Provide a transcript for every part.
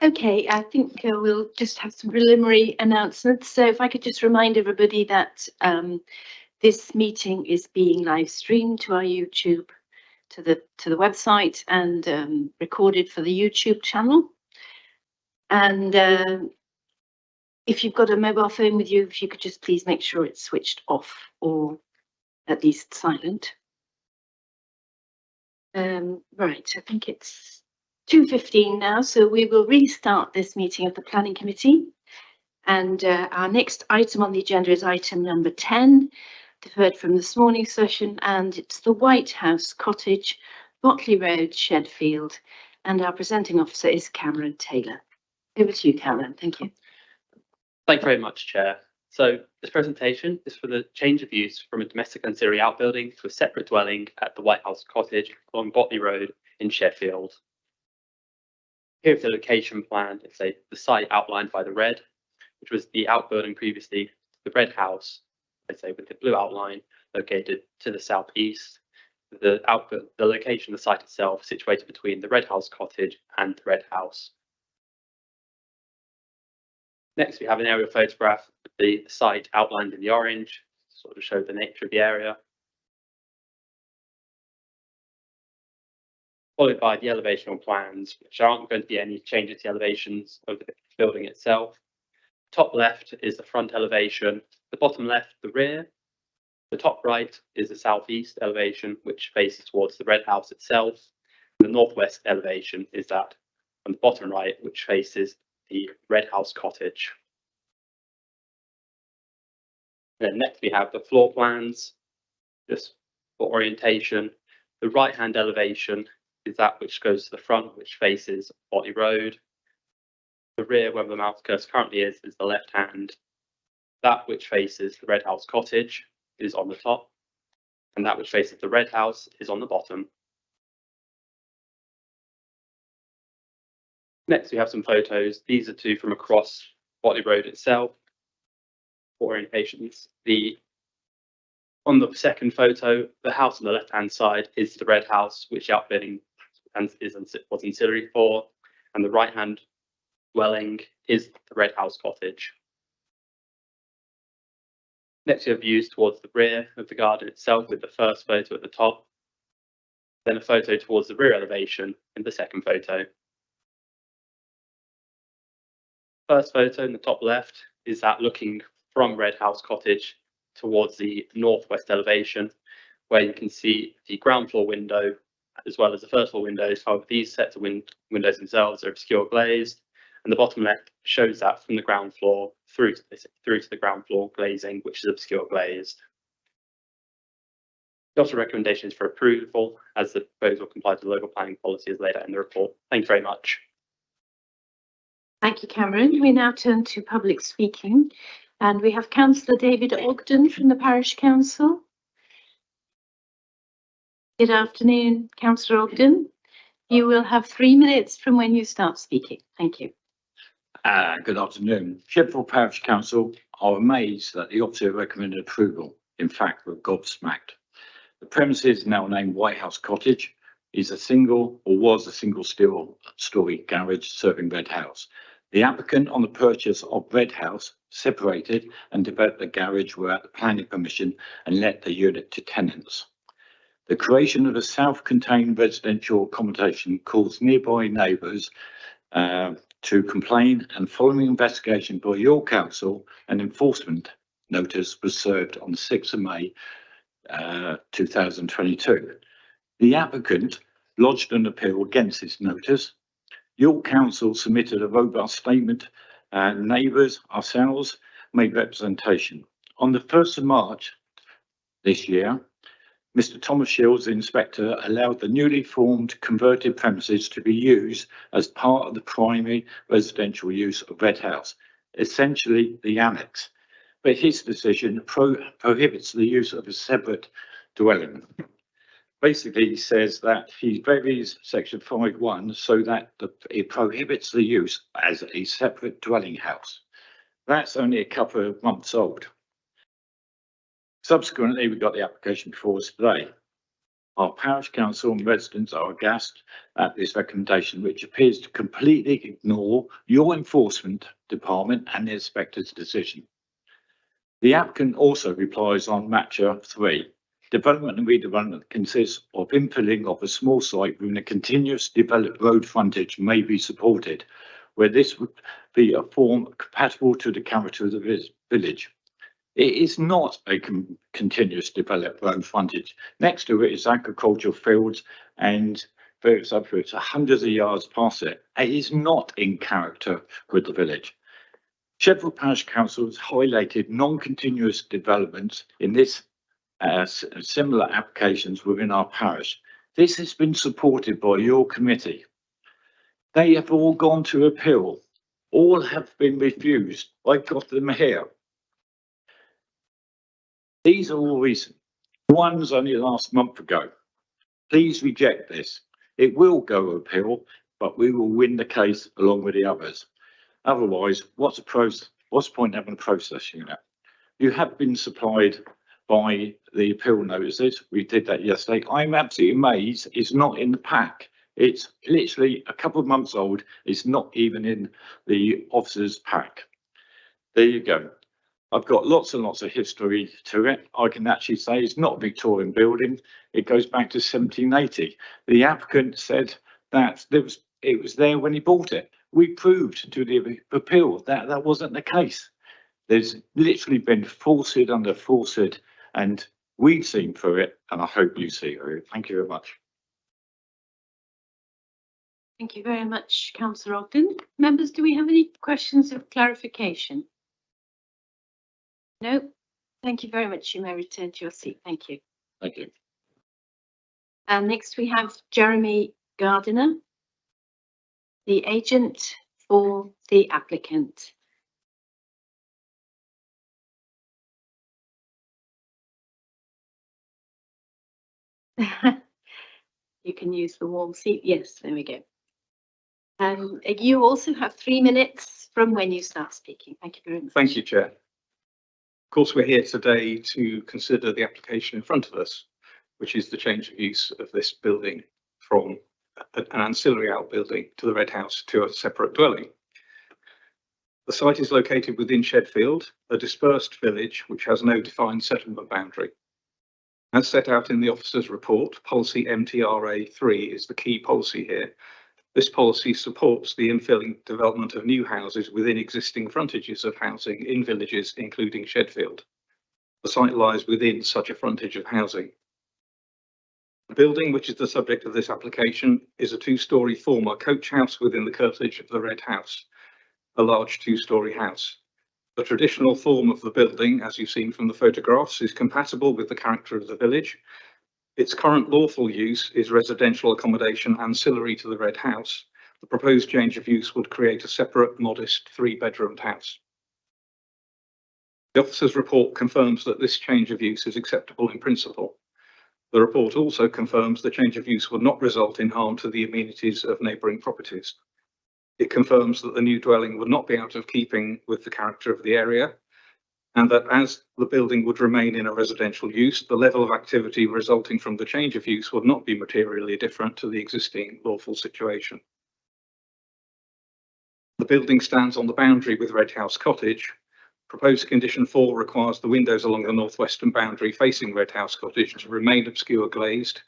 Okay, I think we'll just have some preliminary announcements. So if I could just remind everybody that this meeting is being live streamed to our YouTube, to the website, and recorded for the YouTube channel. And if you've got a mobile phone with you, if you could just please make sure it's switched off or at least silent. Right, I think it's 2:15 now, so we will restart this meeting of the Planning Committee. And our next item on the agenda is item number 10, deferred from this morning's session, and it's the White House Cottage, Botley Road, Shedfield. And our presenting officer is Cameron Taylor. Over to you, Cameron. Thank you. Thank you very much, Chair. So this presentation is for the change of use from a domestic ancillary outbuilding to a separate dwelling at the White House Cottage along Botley Road in Sheffield. Here's the location plan. It's the site outlined by the red, which was the outbuilding previously, the red house, let's say with the blue outline, located to the southeast. The location of the site itself situated between the Red House Cottage and the Red House. Next, we have an aerial photograph of the site outlined in the orange, to sort of show the nature of the area. Followed by the elevational plans, which aren't going to be any changes to the elevations of the building itself. Top left is the front elevation, the bottom left, the rear. The top right is the southeast elevation, which faces towards the Red House itself. And the northwest elevation is that on the bottom right, which faces the Red House Cottage. And then next we have the floor plans, just for orientation. The right-hand elevation is that which goes to the front, which faces Botley Road. The rear, where the mouse cursor currently is the left hand. That which faces the Red House Cottage is on the top, and that which faces the Red House is on the bottom. Next, we have some photos. These are two from across Botley Road itself. For orientations, on the second photo, the house on the left-hand side is the Red House, which the outbuilding was ancillary for, and the right-hand dwelling is the Red House Cottage. Next, we have views towards the rear of the garden itself, with the first photo at the top, then a photo towards the rear elevation in the second photo. First photo in the top left is that looking from Red House Cottage towards the northwest elevation, where you can see the ground floor window as well as the first floor windows. However, these sets of windows themselves are obscure glazed, and the bottom left shows that from the ground floor through to the ground floor glazing, which is obscure glazed. The also recommendations for approval, as the proposal complies with local planning policy as laid out in the report. Thank you very much. Thank you, Cameron. We now turn to public speaking, and we have Councillor David Ogden from the Parish Council. Good afternoon, Councillor Ogden. You will have 3 minutes from when you start speaking. Thank you. Good afternoon. Sheffield Parish Council are amazed that the officer recommended approval. In fact, we're gobsmacked. The premises, now named White House Cottage, was a single story garage serving Red House. The applicant on the purchase of Red House separated and developed the garage without the planning permission and let the unit to tenants. The creation of a self-contained residential accommodation caused nearby neighbours to complain, and following investigation by your council, an enforcement notice was served on 6th of May 2022. The applicant lodged an appeal against this notice. Your council submitted a robust statement, and neighbours, ourselves, made representation. On the 1st of March this year, Mr. Thomas Shields, the inspector, allowed the newly formed converted premises to be used as part of the primary residential use of Red House, essentially the annex. But his decision prohibits the use of a separate dwelling. Basically, he says that he varies section 5.1 so that it prohibits the use as a separate dwelling house. That's only a couple of months old. Subsequently, we got the application before us today. Our parish council and residents are aghast at this recommendation, which appears to completely ignore your enforcement department and the inspector's decision. The applicant also replies on Matcha 3. Development and redevelopment consists of infilling of a small site within a continuous developed road frontage may be supported, where this would be a form compatible to the character of the village. It is not a continuous developed road frontage. Next to it is agricultural fields and various other routes, hundreds of yards past it. It is not in character with the village. Sheffield Parish Council has highlighted non-continuous developments in this similar applications within our parish. This has been supported by your committee. They have all gone to appeal. All have been refused. I've got them here. These are all recent. One's only last month ago. Please reject this. It will go appeal, but we will win the case along with the others. Otherwise, what's the point having a process unit? You have been supplied by the appeal notices. We did that yesterday. I'm absolutely amazed it's not in the pack. It's literally a couple of months old. It's not even in the officer's pack. There you go. I've got lots and lots of history to it. I can actually say it's not a Victorian building. It goes back to 1780. The applicant said that it was there when he bought it. We proved to the appeal that that wasn't the case. There's literally been falsehood under falsehood, and we've seen through it, and I hope you see through it. Thank you very much. Thank you very much, Councillor Ogden. Members, do we have any questions of clarification? No? Thank you very much. You may return to your seat. Thank you. Thank you. And next we have Jeremy Gardiner, the agent for the applicant. You can use the warm seat. Yes, there we go. You also have 3 minutes from when you start speaking. Thank you very much. Thank you, Chair. Of course, we're here today to consider the application in front of us, which is the change of use of this building from an ancillary outbuilding to the Red House to a separate dwelling. The site is located within Shedfield, a dispersed village which has no defined settlement boundary. As set out in the officer's report, policy MTRA 3 is the key policy here. This policy supports the infilling development of new houses within existing frontages of housing in villages, including Shedfield. The site lies within such a frontage of housing. The building, which is the subject of this application, is a 2-storey former coach house within the curtilage of the Red House, a large 2-storey house. The traditional form of the building, as you've seen from the photographs, is compatible with the character of the village. Its current lawful use is residential accommodation ancillary to the Red House. The proposed change of use would create a separate, modest 3-bedroomed house. The officer's report confirms that this change of use is acceptable in principle. The report also confirms the change of use will not result in harm to the amenities of neighbouring properties. It confirms that the new dwelling would not be out of keeping with the character of the area, and that as the building would remain in a residential use, the level of activity resulting from the change of use would not be materially different to the existing lawful situation. The building stands on the boundary with Red House Cottage. Proposed condition 4 requires the windows along the northwestern boundary facing Red House Cottage to remain obscure glazed,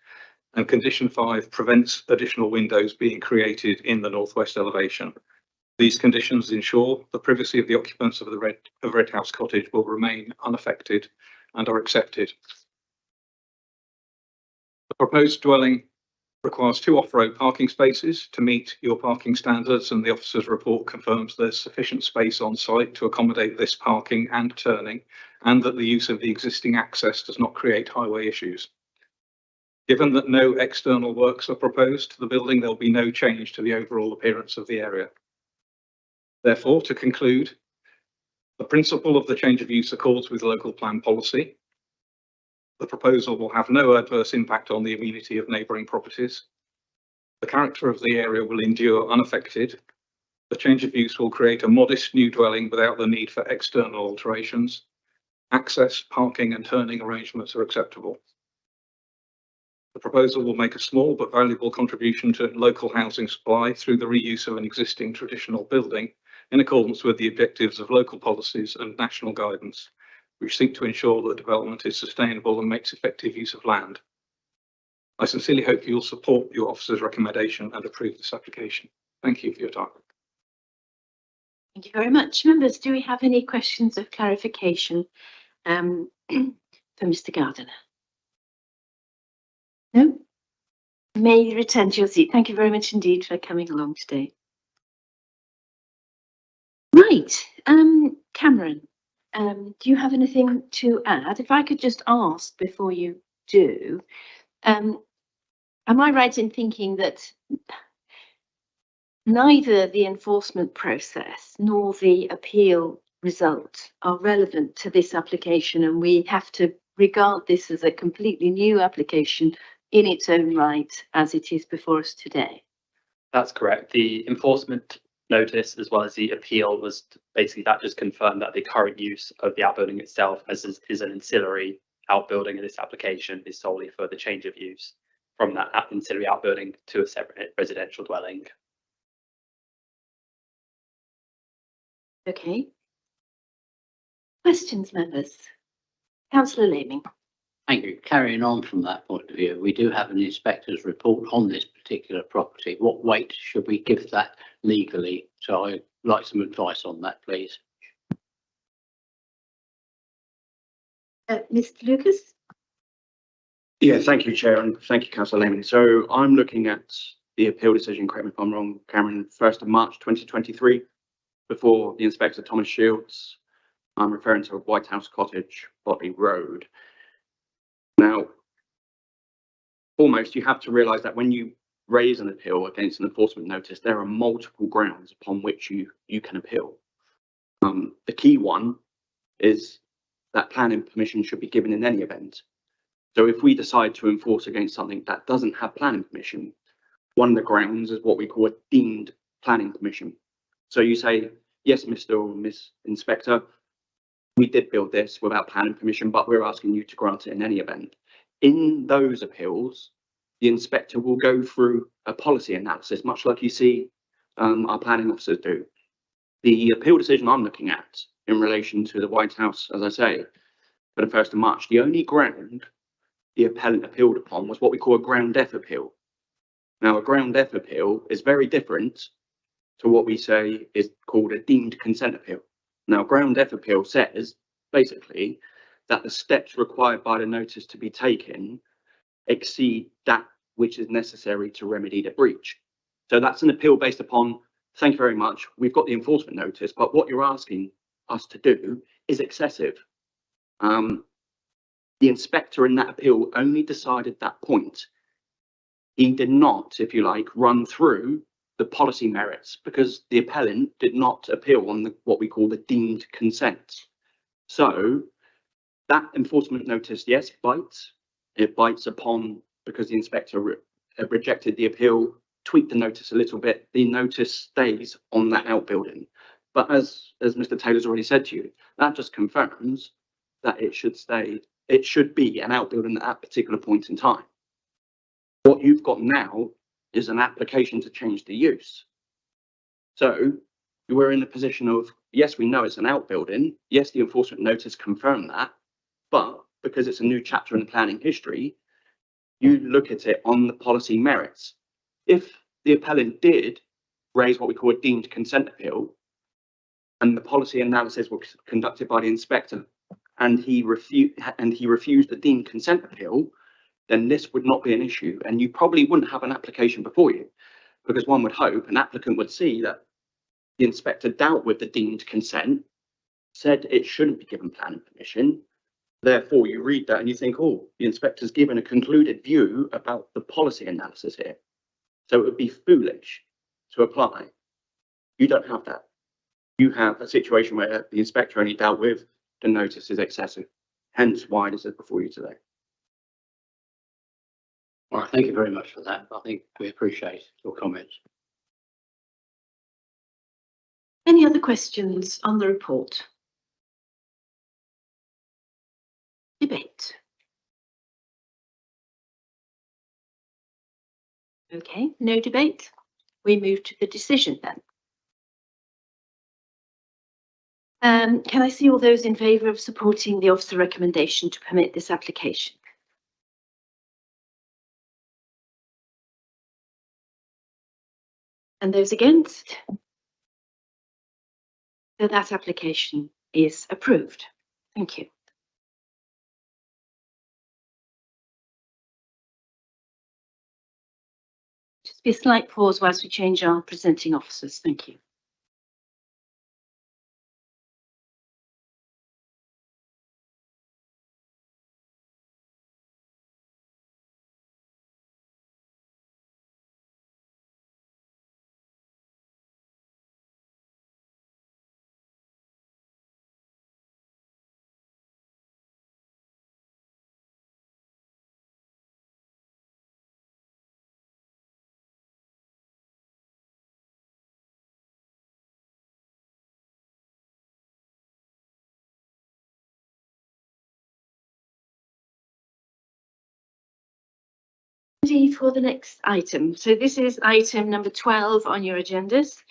and condition 5 prevents additional windows being created in the northwest elevation. These conditions ensure the privacy of the occupants of Red House Cottage will remain unaffected and are accepted. The proposed dwelling requires 2 off-road parking spaces to meet your parking standards, and the officer's report confirms there's sufficient space on site to accommodate this parking and turning, and that the use of the existing access does not create highway issues. Given that no external works are proposed to the building, there will be no change to the overall appearance of the area. Therefore, to conclude, the principle of the change of use accords with local plan policy. The proposal will have no adverse impact on the amenity of neighbouring properties. The character of the area will endure unaffected. The change of use will create a modest new dwelling without the need for external alterations. Access, parking and turning arrangements are acceptable. The proposal will make a small but valuable contribution to local housing supply through the reuse of an existing traditional building in accordance with the objectives of local policies and national guidance, which seek to ensure that development is sustainable and makes effective use of land. I sincerely hope you'll support your officer's recommendation and approve this application. Thank you for your time. Thank you very much. Members, do we have any questions of clarification for Mr. Gardiner? No? May you return to your seat. Thank you very much indeed for coming along today. Right, Cameron, do you have anything to add? If I could just ask before you do, am I right in thinking that neither the enforcement process nor the appeal result are relevant to this application, and we have to regard this as a completely new application in its own right as it is before us today? That's correct. The enforcement notice as well as the appeal was basically that just confirmed that the current use of the outbuilding itself as is an ancillary outbuilding in this application is solely for the change of use from that ancillary outbuilding to a separate residential dwelling. Okay. Questions, members? Councillor Laming. Thank you. Carrying on from that point of view, we do have an inspector's report on this particular property. What weight should we give that legally? So I'd like some advice on that, please. Mr. Lucas? Yeah, thank you, Chair, and thank you, Councillor Layman. So I'm looking at the appeal decision, correct me if I'm wrong, Cameron, 1st of March 2023, before the Inspector Thomas Shields. I'm referring to White House Cottage, Botley Road. Now, foremost, you have to realise that when you raise an appeal against an enforcement notice, there are multiple grounds upon which you can appeal. The key one is that planning permission should be given in any event. So if we decide to enforce against something that doesn't have planning permission, one of the grounds is what we call a deemed planning permission. So you say, yes, Mr. or Miss Inspector, we did build this without planning permission, but we're asking you to grant it in any event. In those appeals, the inspector will go through a policy analysis, much like you see our planning officers do. The appeal decision I'm looking at in relation to the White House, as I say, for the 1st of March, the only ground the appellant appealed upon was what we call a ground F appeal. Now, a ground F appeal is very different to what we say is called a deemed consent appeal. Now, ground F appeal says basically that the steps required by the notice to be taken exceed that which is necessary to remedy the breach. So that's an appeal based upon, thank you very much, we've got the enforcement notice, but what you're asking us to do is excessive. The inspector in that appeal only decided that point. He did not, if you like, run through the policy merits because the appellant did not appeal on what we call the deemed consent. So that enforcement notice, yes, bites. It bites upon, because the inspector rejected the appeal, tweaked the notice a little bit, the notice stays on that outbuilding. But as Mr. Taylor's already said to you, that just confirms that it should stay, it should be an outbuilding at that particular point in time. What you've got now is an application to change the use. So we're in a position of, yes, we know it's an outbuilding. Yes, the enforcement notice confirmed that, but because it's a new chapter in the planning history, you look at it on the policy merits. If the appellant did raise what we call a deemed consent appeal, and the policy analysis was conducted by the inspector, and he refused the deemed consent appeal, then this would not be an issue, and you probably wouldn't have an application before you, because one would hope an applicant would see that the inspector dealt with the deemed consent, said it shouldn't be given planning permission. Therefore, you read that and you think, oh, the inspector's given a concluded view about the policy analysis here. So it would be foolish to apply. You don't have that. You have a situation where the inspector only dealt with the notice is excessive. Hence why this is before you today. All right, thank you very much for that. I think we appreciate your comments. Any other questions on the report? Debate. Okay, no debate. We move to the decision then. Can I see all those in favour of supporting the officer recommendation to permit this application? And those against? So that application is approved. Thank you. Just be a slight pause whilst we change our presenting officers. Thank you. For the next item. So this is item number 12 on your agendas.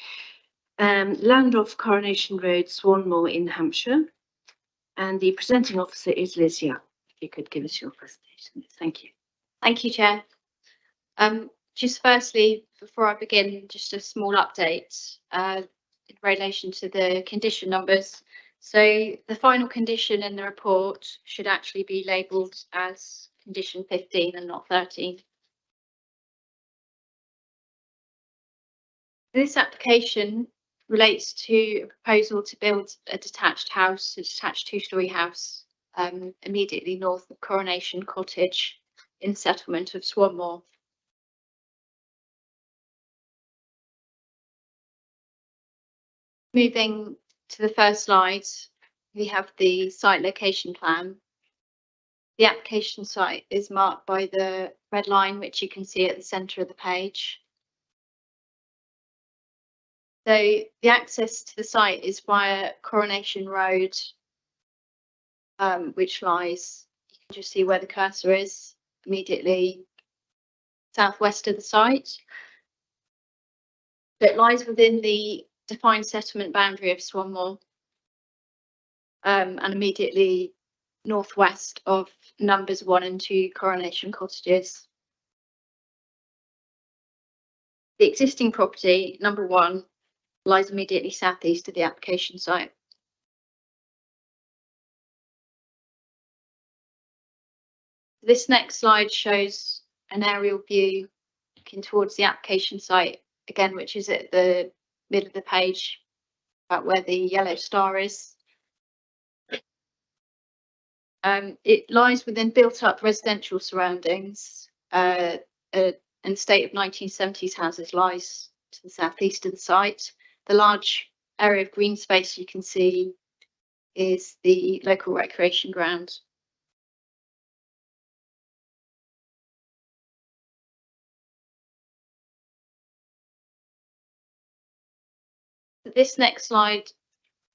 Land off Coronation Road, Swanmore in Hampshire. And the presenting officer is Liz Young. If you could give us your presentation. Thank you. Thank you, Chair. Just firstly, before I begin, just a small update in relation to the condition numbers. So the final condition in the report should actually be labelled as condition 15 and not 13. This application relates to a proposal to build a detached house, a detached two-storey house, immediately north of Coronation Cottage in the settlement of Swanmore. Moving to the first slide, we have the site location plan. The application site is marked by the red line, which you can see at the centre of the page. So the access to the site is via Coronation Road, which lies, you can just see where the cursor is, immediately southwest of the site. It lies within the defined settlement boundary of Swanmore, and immediately northwest of numbers 1 and 2 Coronation Cottages. The existing property, number 1, lies immediately southeast of the application site. This next slide shows an aerial view looking towards the application site, again, which is at the middle of the page, about where the yellow star is. It lies within built-up residential surroundings. An estate of 1970s houses lies to the southeast of the site. The large area of green space you can see is the local recreation ground. This next slide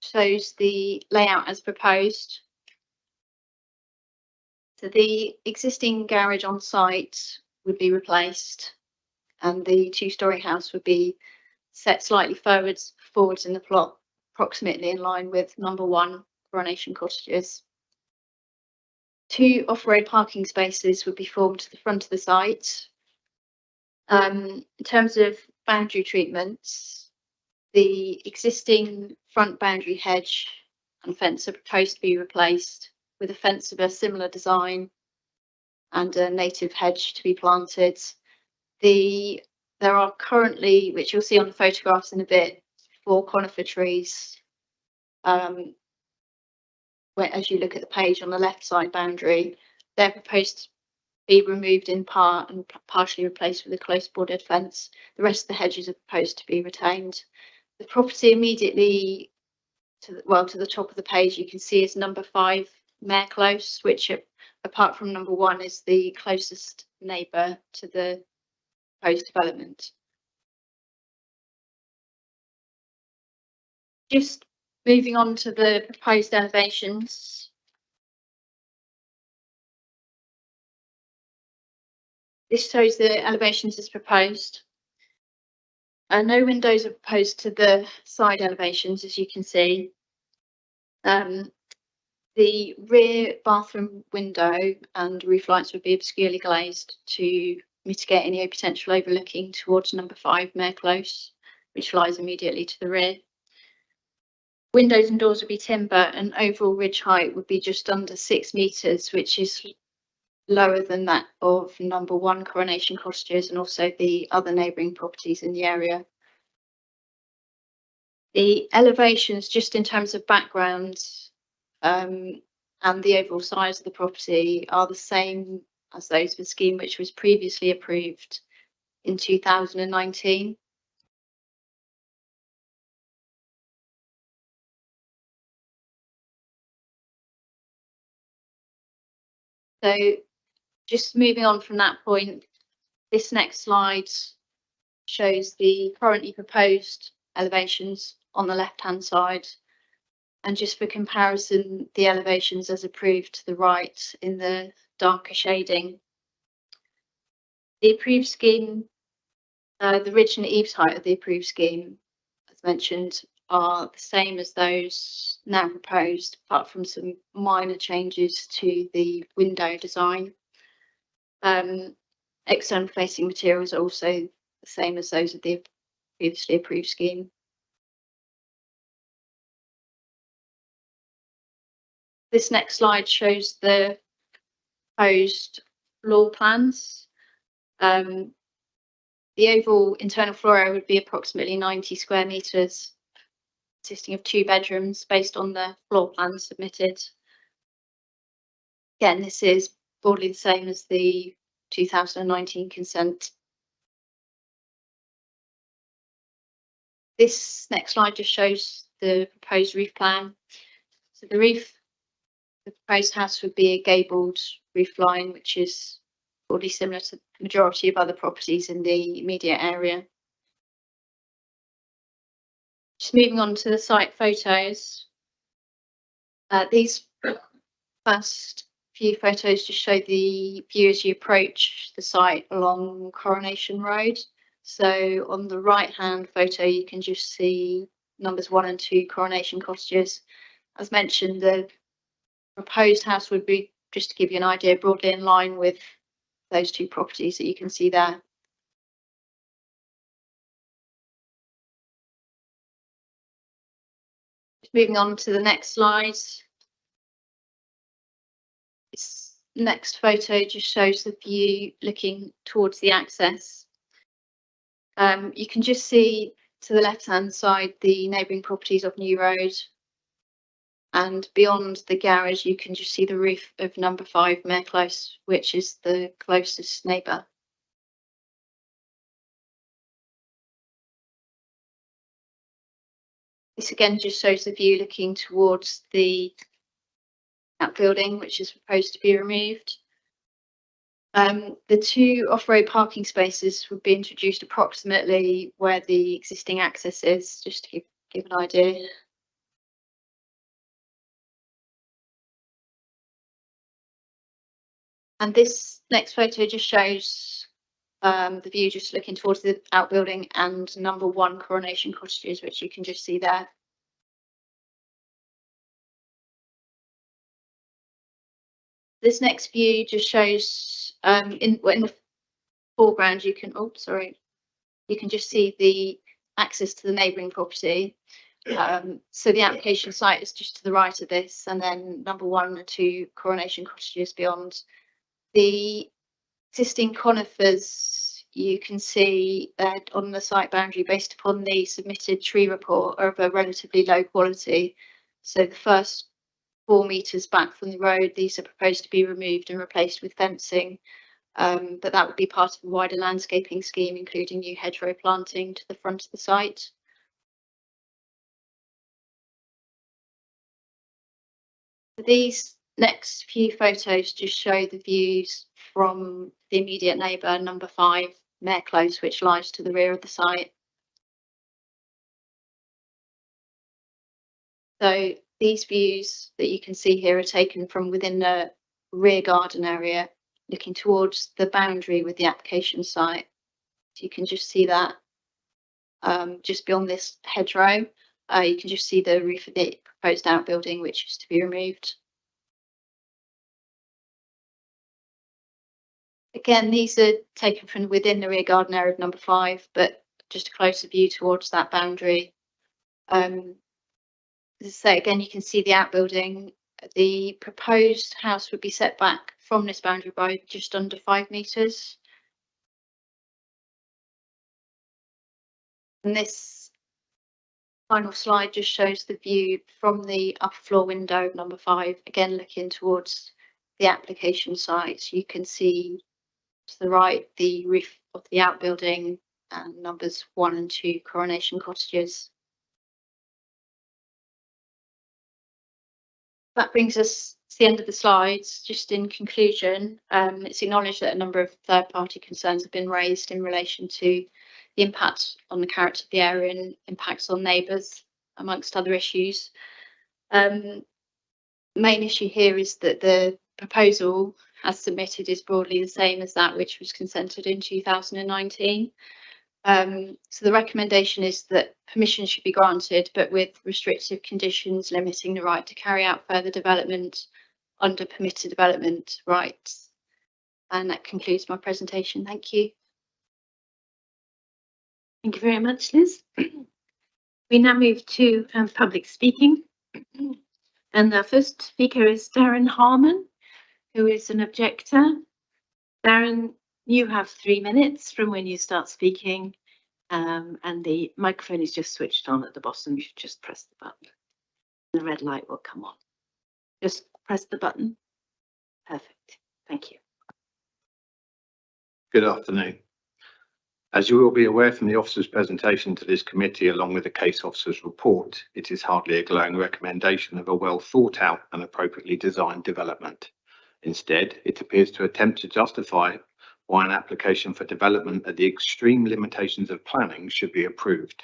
shows the layout as proposed. So the existing garage on site would be replaced and the two-storey house would be set slightly forwards in the plot, approximately in line with number 1 Coronation Cottages. 2 off-road parking spaces would be formed to the front of the site. In terms of boundary treatments, the existing front boundary hedge and fence are proposed to be replaced with a fence of a similar design and a native hedge to be planted. There are currently, which you'll see on the photographs in a bit, 4 conifer trees. Where, as you look at the page on the left side boundary, they're proposed to be removed in part and partially replaced with a close bordered fence. The rest of the hedges are proposed to be retained. The property immediately to the top of the page you can see is number 5 Mare Close, which apart from number 1 is the closest neighbour to the proposed development. Just moving on to the proposed elevations. This shows the elevations as proposed. No windows are proposed to the side elevations, as you can see. The rear bathroom window and roof lights would be obscurely glazed to mitigate any potential overlooking towards number 5 Mayor Close, which lies immediately to the rear. Windows and doors would be timber, and overall ridge height would be just under 6 metres, which is lower than that of number 1 Coronation Cottages and also the other neighbouring properties in the area. The elevations, just in terms of background, and the overall size of the property, are the same as those of the scheme which was previously approved in 2019. So just moving on from that point, this next slide shows the currently proposed elevations on the left-hand side. And just for comparison, the elevations as approved to the right in the darker shading. The approved scheme, the ridge and eaves height of the approved scheme, as mentioned, are the same as those now proposed, apart from some minor changes to the window design. External facing materials are also the same as those of the previously approved scheme. This next slide shows the proposed floor plans. The overall internal floor area would be approximately 90 square metres, consisting of 2 bedrooms based on the floor plan submitted. Again, this is broadly the same as the 2019 consent. This next slide just shows the proposed roof plan. So the proposed house would be a gabled roof line, which is broadly similar to the majority of other properties in the immediate area. Just moving on to the site photos. These first few photos just show the view as you approach the site along Coronation Road. So on the right-hand photo, you can just see numbers 1 and 2 Coronation Cottages. As mentioned, the proposed house would be, just to give you an idea, broadly in line with those 2 properties that you can see there. Moving on to the next slide. This next photo just shows the view looking towards the access. You can just see to the left-hand side the neighbouring properties of New Road, and beyond the garage you can just see the roof of number 5 Mayor Close, which is the closest neighbour. This again just shows the view looking towards the outbuilding, which is proposed to be removed. The 2 off-road parking spaces would be introduced approximately where the existing access is, just to give an idea. And this next photo just shows the view just looking towards the outbuilding and number 1 Coronation Cottages, which you can just see there. This next view just shows in the foreground you can you can just see the access to the neighbouring property. So the application site is just to the right of this, and then number 1 and 2 Coronation Cottages beyond. The existing conifers you can see on the site boundary, based upon the submitted tree report, are of a relatively low quality. So the first 4 metres back from the road, these are proposed to be removed and replaced with fencing, but that would be part of a wider landscaping scheme, including new hedgerow planting to the front of the site. These next few photos just show the views from the immediate neighbour, number 5 Mayor Close, which lies to the rear of the site. So these views that you can see here are taken from within the rear garden area looking towards the boundary with the application site. So you can just see that just beyond this hedgerow, you can just see the roof of the proposed outbuilding, which is to be removed. Again, these are taken from within the rear garden area of number 5, but just a closer view towards that boundary. As I say, again, you can see the outbuilding. The proposed house would be set back from this boundary by just under 5 metres. And this final slide just shows the view from the upper floor window of number 5, again looking towards the application site. So you can see to the right the roof of the outbuilding and numbers 1 and 2 Coronation Cottages. That brings us to the end of the slides. Just in conclusion, it's acknowledged that a number of third-party concerns have been raised in relation to the impact on the character of the area and impacts on neighbours, amongst other issues. The main issue here is that the proposal as submitted is broadly the same as that which was consented in 2019. So the recommendation is that permission should be granted, but with restrictive conditions limiting the right to carry out further development under permitted development rights. And that concludes my presentation. Thank you. Thank you very much, Liz. We now move to public speaking. And the first speaker is Darren Harmon, who is an objector. Darren, you have 3 minutes from when you start speaking, and the microphone is just switched on at the bottom. You should just press the button. The red light will come on. Just press the button. Perfect. Thank you. Good afternoon. As you will be aware from the officer's presentation to this committee, along with the case officer's report, it is hardly a glowing recommendation of a well thought out and appropriately designed development. Instead, it appears to attempt to justify why an application for development at the extreme limitations of planning should be approved.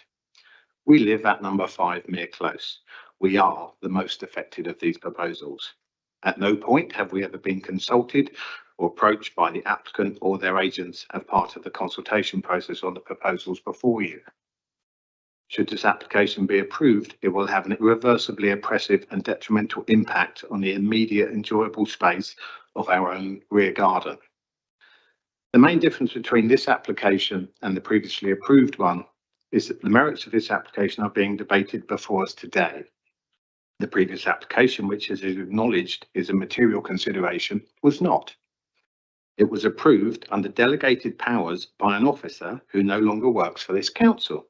We live at number 5 Mere Close. We are the most affected of these proposals. At no point have we ever been consulted or approached by the applicant or their agents as part of the consultation process on the proposals before you. Should this application be approved, it will have an irreversibly oppressive and detrimental impact on the immediate enjoyable space of our own rear garden. The main difference between this application and the previously approved one is that the merits of this application are being debated before us today. The previous application, which is acknowledged is a material consideration, was not. It was approved under delegated powers by an officer who no longer works for this council.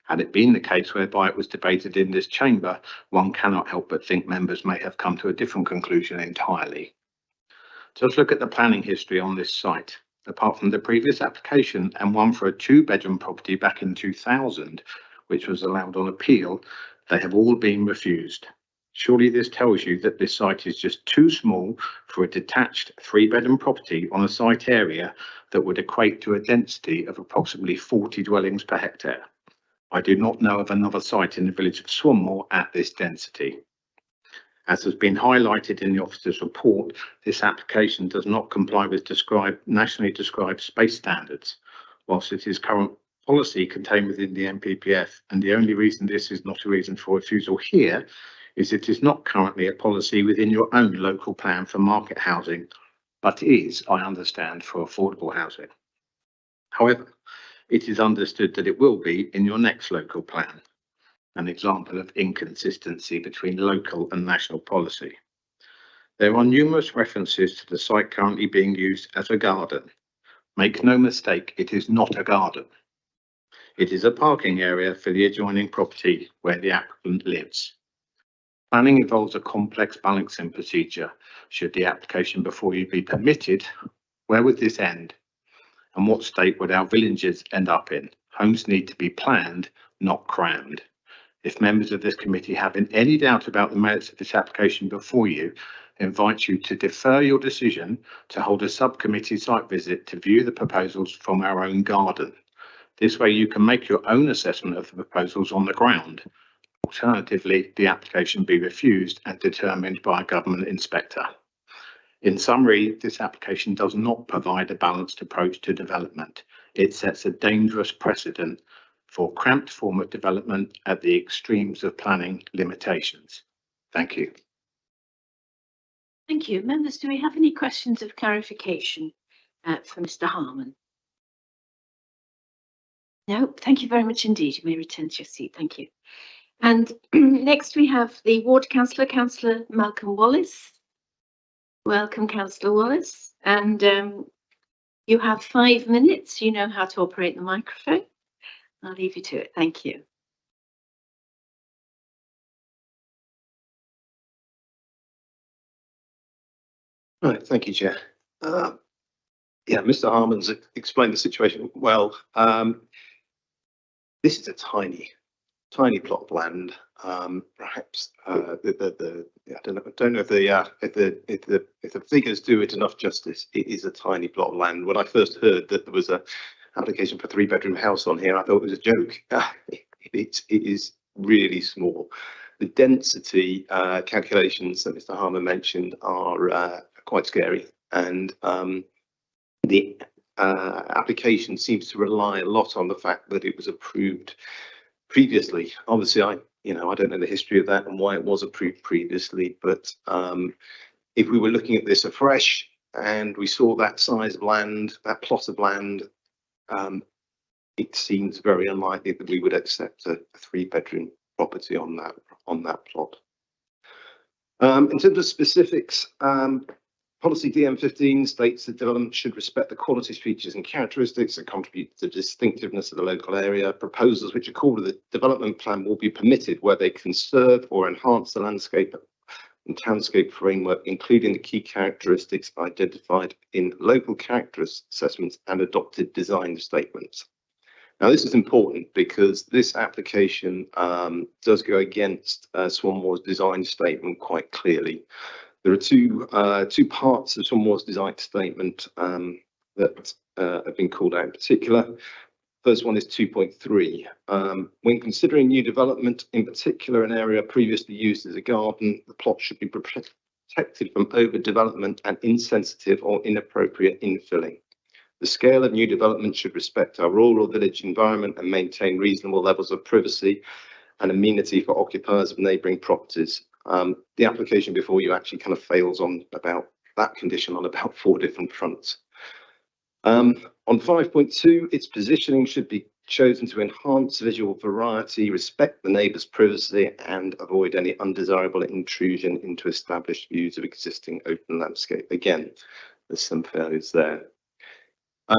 Had it been the case whereby it was debated in this chamber, one cannot help but think members may have come to a different conclusion entirely. Just look at the planning history on this site. Apart from the previous application and one for a 2-bedroom property back in 2000, which was allowed on appeal, they have all been refused. Surely this tells you that this site is just too small for a detached 3-bedroom property on a site area that would equate to a density of approximately 40 dwellings per hectare. I do not know of another site in the village of Swanmore at this density. As has been highlighted in the officer's report, this application does not comply with nationally described space standards, whilst it is current policy contained within the NPPF, and the only reason this is not a reason for refusal here is it is not currently a policy within your own local plan for market housing, but is, I understand, for affordable housing. However, it is understood that it will be in your next local plan, an example of inconsistency between local and national policy. There are numerous references to the site currently being used as a garden. Make no mistake, it is not a garden. It is a parking area for the adjoining property where the applicant lives. Planning involves a complex balancing procedure. Should the application before you be permitted, where would this end? And what state would our villages end up in? Homes need to be planned, not crammed. If members of this committee have any doubt about the merits of this application before you, I invite you to defer your decision to hold a subcommittee site visit to view the proposals from our own garden. This way you can make your own assessment of the proposals on the ground. Alternatively, the application be refused and determined by a government inspector. In summary, this application does not provide a balanced approach to development. It sets a dangerous precedent for cramped form of development at the extremes of planning limitations. Thank you. Thank you. Members, do we have any questions of clarification for Mr. Harman? No, thank you very much indeed. You may return to your seat. Thank you. And next we have the Ward Councillor, Councillor Malcolm Wallace. Welcome, Councillor Wallace. And you have 5 minutes. You know how to operate the microphone. I'll leave you to it. Thank you. Right, thank you, Chair. Yeah, Mr. Harman's explained the situation well. This is a tiny plot of land. Perhaps I don't know if the figures do it enough justice. It is a tiny plot of land. When I first heard that there was a application for a 3-bedroom house on here, I thought it was a joke. It is really small. The density calculations that Mr. Harman mentioned are quite scary, and the application seems to rely a lot on the fact that it was approved previously. Obviously, I don't know the history of that and why it was approved previously, but if we were looking at this afresh and we saw that size of land, that plot of land, it seems very unlikely that we would accept a 3-bedroom property on that plot. In terms of specifics, policy DM15 states that development should respect the qualities, features and characteristics that contribute to the distinctiveness of the local area. Proposals which are called to the development plan will be permitted where they conserve or enhance the landscape and townscape framework, including the key characteristics identified in local character assessments and adopted design statements. Now, this is important because this application does go against Swanmore's design statement quite clearly. There are two parts of Swanmore's design statement that have been called out in particular. First one is 2.3. When considering new development, in particular an area previously used as a garden, the plot should be protected from overdevelopment and insensitive or inappropriate infilling. The scale of new development should respect our rural village environment and maintain reasonable levels of privacy and amenity for occupiers of neighbouring properties. The application before you actually kind of fails on about that condition on about 4 different fronts. On 5.2, its positioning should be chosen to enhance visual variety, respect the neighbour's privacy and avoid any undesirable intrusion into established views of existing open landscape. Again, there's some failures there.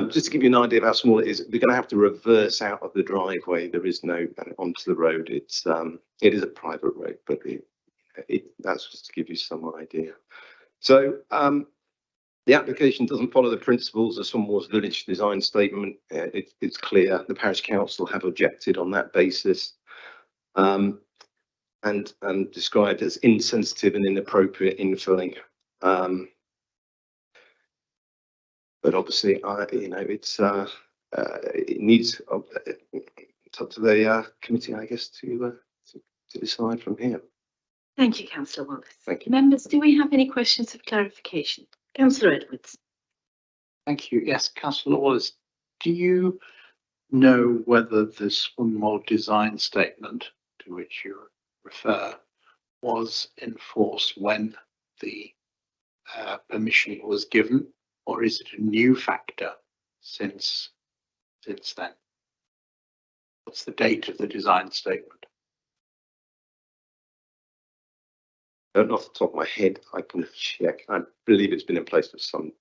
Just to give you an idea of how small it is, we're going to have to reverse out of the driveway. There is no onto the road. It is a private road, but that's just to give you some idea. So the application doesn't follow the principles of Swanmore's village design statement. It's clear the parish council have objected on that basis and described as insensitive and inappropriate infilling. But obviously, it needs it's up to the committee, I guess, to decide from here. Thank you, Councillor Wallace. Thank you. Members, do we have any questions of clarification? Councillor Edwards. Thank you. Yes, Councillor Wallace, do you know whether the Swanmore design statement to which you refer was enforced when the permission was given, or is it a new factor since then? What's the date of the design statement? Off the top of my head, I can check. I believe it's been in place for some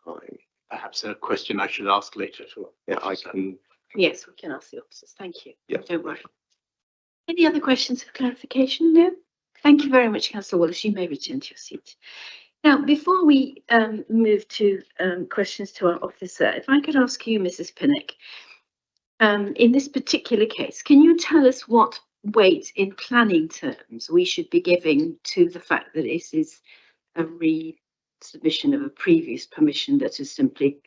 time. Perhaps a question I should ask later to. Yeah, I can. Yes, we can ask the officers. Thank you. Yeah. Don't worry. Any other questions of clarification? No? Thank you very much, Councillor Wallace. You may return to your seat. Now, before we move to questions to our officer, if I could ask you, Mrs. Pinnock, in this particular case, can you tell us what weight in planning terms we should be giving to the fact that this is a resubmission of a previous permission that has simply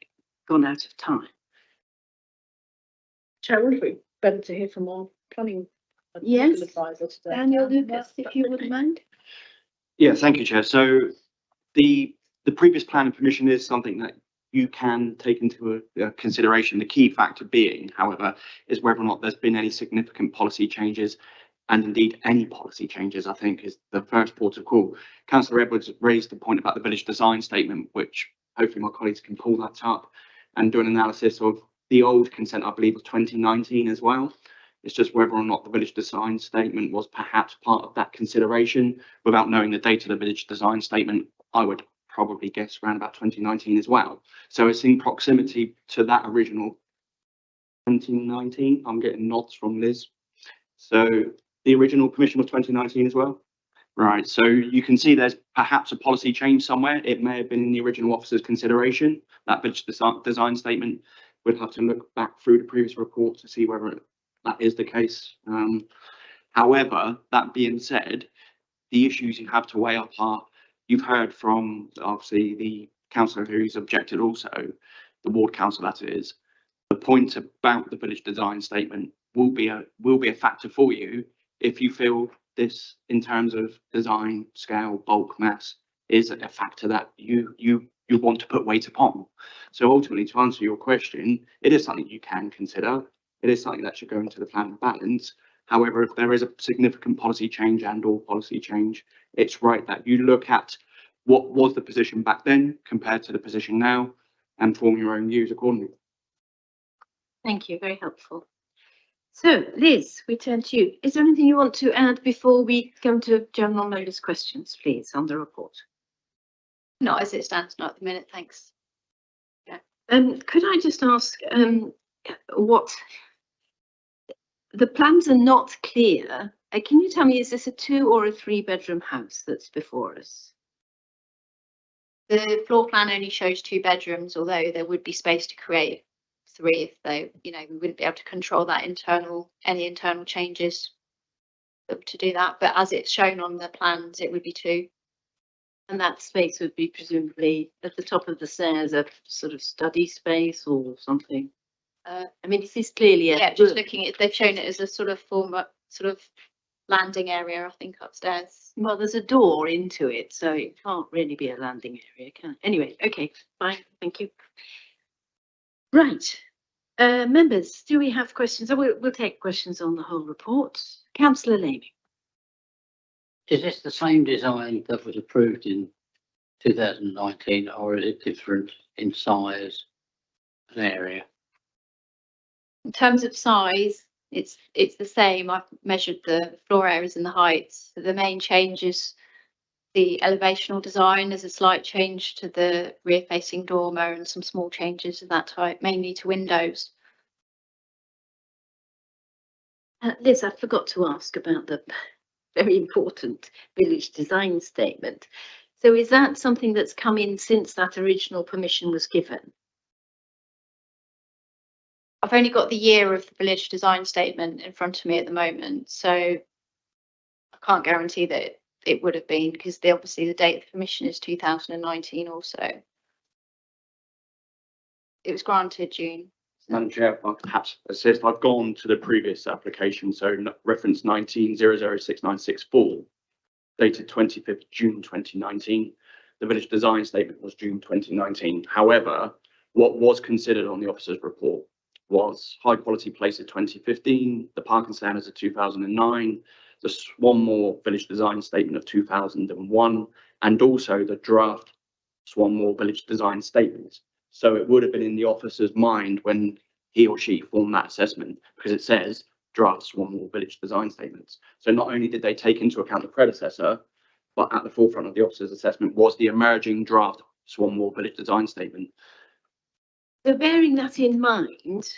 gone out of time? Chair, would it be better to hear from our planning Yes, advisor today? Daniel Lucas, if you wouldn't mind. Yeah, thank you, Chair. So the the previous planning permission is something that you can take into consideration. The key factor being, however, is whether or not there's been any significant policy changes, and indeed any policy changes, I think, is the first port of call. Councillor Edwards raised the point about the village design statement, which hopefully my colleagues can pull that up and do an analysis of the old consent, I believe, of 2019 as well. It's just whether or not the village design statement was perhaps part of that consideration. Without knowing the date of the village design statement, I would probably guess around about 2019 as well. So it's in proximity to that original 2019. I'm getting nods from Liz. So the original permission was 2019 as well. Right, so you can see there's perhaps a policy change somewhere. It may have been in the original officer's consideration. That village design statement would have to look back through the previous report to see whether that is the case. However, that being said, the issues you have to weigh up are, you've heard from obviously the councillor who's objected also, the ward council that is, the point about the village design statement will be a factor for you if you feel this in terms of design, scale, bulk, mass is a factor that you want to put weight upon. So ultimately, to answer your question, it is something you can consider. It is something that should go into the plan of balance. However, if there is a significant policy change and/or policy change, it's right that you look at what was the position back then compared to the position now and form your own views accordingly. Thank you, very helpful. So, Liz, we turn to you. Is there anything you want to add before we come to general members' questions, please, on the report? Not as it stands, not at the minute, thanks. Could I just ask what the plans are not clear? Can you tell me, is this a 2 or a 3-bedroom house that's before us? The floor plan only shows 2 bedrooms, although there would be space to create 3 if they, we wouldn't be able to control that any internal changes to do that. But as it's shown on the plans, it would be 2. And that space would be presumably at the top of the stairs, a sort of study space or something. I mean, this is clearly a just looking at, they've shown it as a sort of landing area, I think, upstairs. Well, there's a door into it, so it can't really be a landing area, can it? Anyway, okay, fine, thank you. Right, members, do we have questions? We'll take questions on the whole report. Councillor Lamy. Is this the same design that was approved in 2019, or is it different in size and area? In terms of size, it's the same. I've measured the floor areas and the heights. The main change is the elevational design. There's a slight change to the rear facing dormer and some small changes of that type, mainly to windows. Liz, I forgot to ask about the very important village design statement. So is that something that's come in since that original permission was given? I've only got the year of the village design statement in front of me at the moment, so I can't guarantee that it would have been, because obviously the date of the permission is 2019 also. It was granted June. Madam Chair, I'll perhaps assist. I've gone to the previous application, so reference 19006964, dated 25th June 2019. The village design statement was June 2019. However, what was considered on the officer's report was High Quality Place of 2015, the Parking Standards of 2009, the Swanmore Village Design Statement of 2001, and also the draft Swanmore Village Design Statement. So it would have been in the officer's mind when he or she formed that assessment, because it says draft Swanmore Village Design Statements. So not only did they take into account the predecessor, but at the forefront of the officer's assessment was the emerging draft Swanmore Village Design Statement. So bearing that in mind,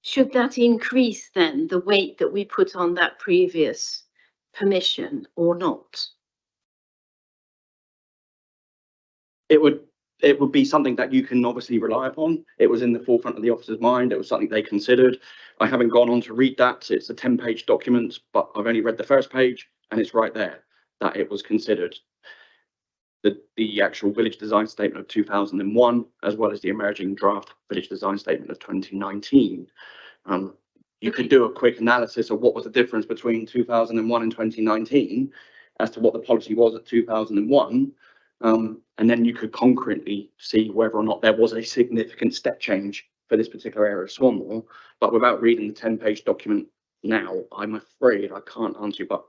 should that increase then the weight that we put on that previous permission or not? It would be something that you can obviously rely upon. It was in the forefront of the officer's mind. It was something they considered. I haven't gone on to read that. It's a 10-page document, but I've only read the first page, and it's right there that it was considered. The actual village design statement of 2001, as well as the emerging draft village design statement of 2019. You could do a quick analysis of what was the difference between 2001 and 2019 as to what the policy was at 2001. And then you could concurrently see whether or not there was a significant step change for this particular area of Swanmore. But without reading the 10-page document now, I'm afraid I can't answer you, but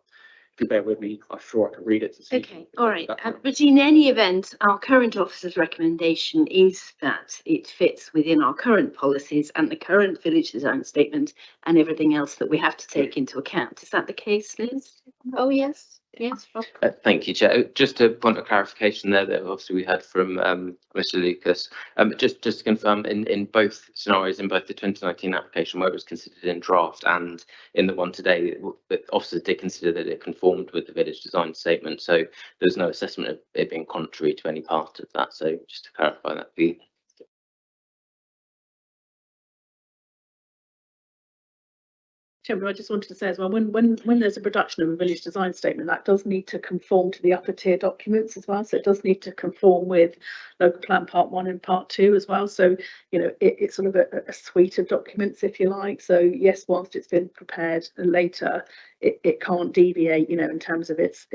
if you bear with me, I'm sure I can read it to see. Okay, all right. But in any event, our current officer's recommendation is that it fits within our current policies and the current village design statement and everything else that we have to take into account. Is that the case, Liz? Oh, yes, yes, Rob. Thank you, Chair. Just a point of clarification there that obviously we had from Mr. Lucas. Just to confirm, in both scenarios, in both the 2019 application where it was considered in draft and in the one today, the officers did consider that it conformed with the village design statement. So there's no assessment of it being contrary to any part of that. So just to clarify that, please. Chairman, I just wanted to say as well, when there's a production of a village design statement, that does need to conform to the upper tier documents as well. So it does need to conform with local plan part 1 and part 2 as well. So, you know, it's sort of a suite of documents, if you like. So yes, whilst it's been prepared later, it can't deviate, you know, in terms of its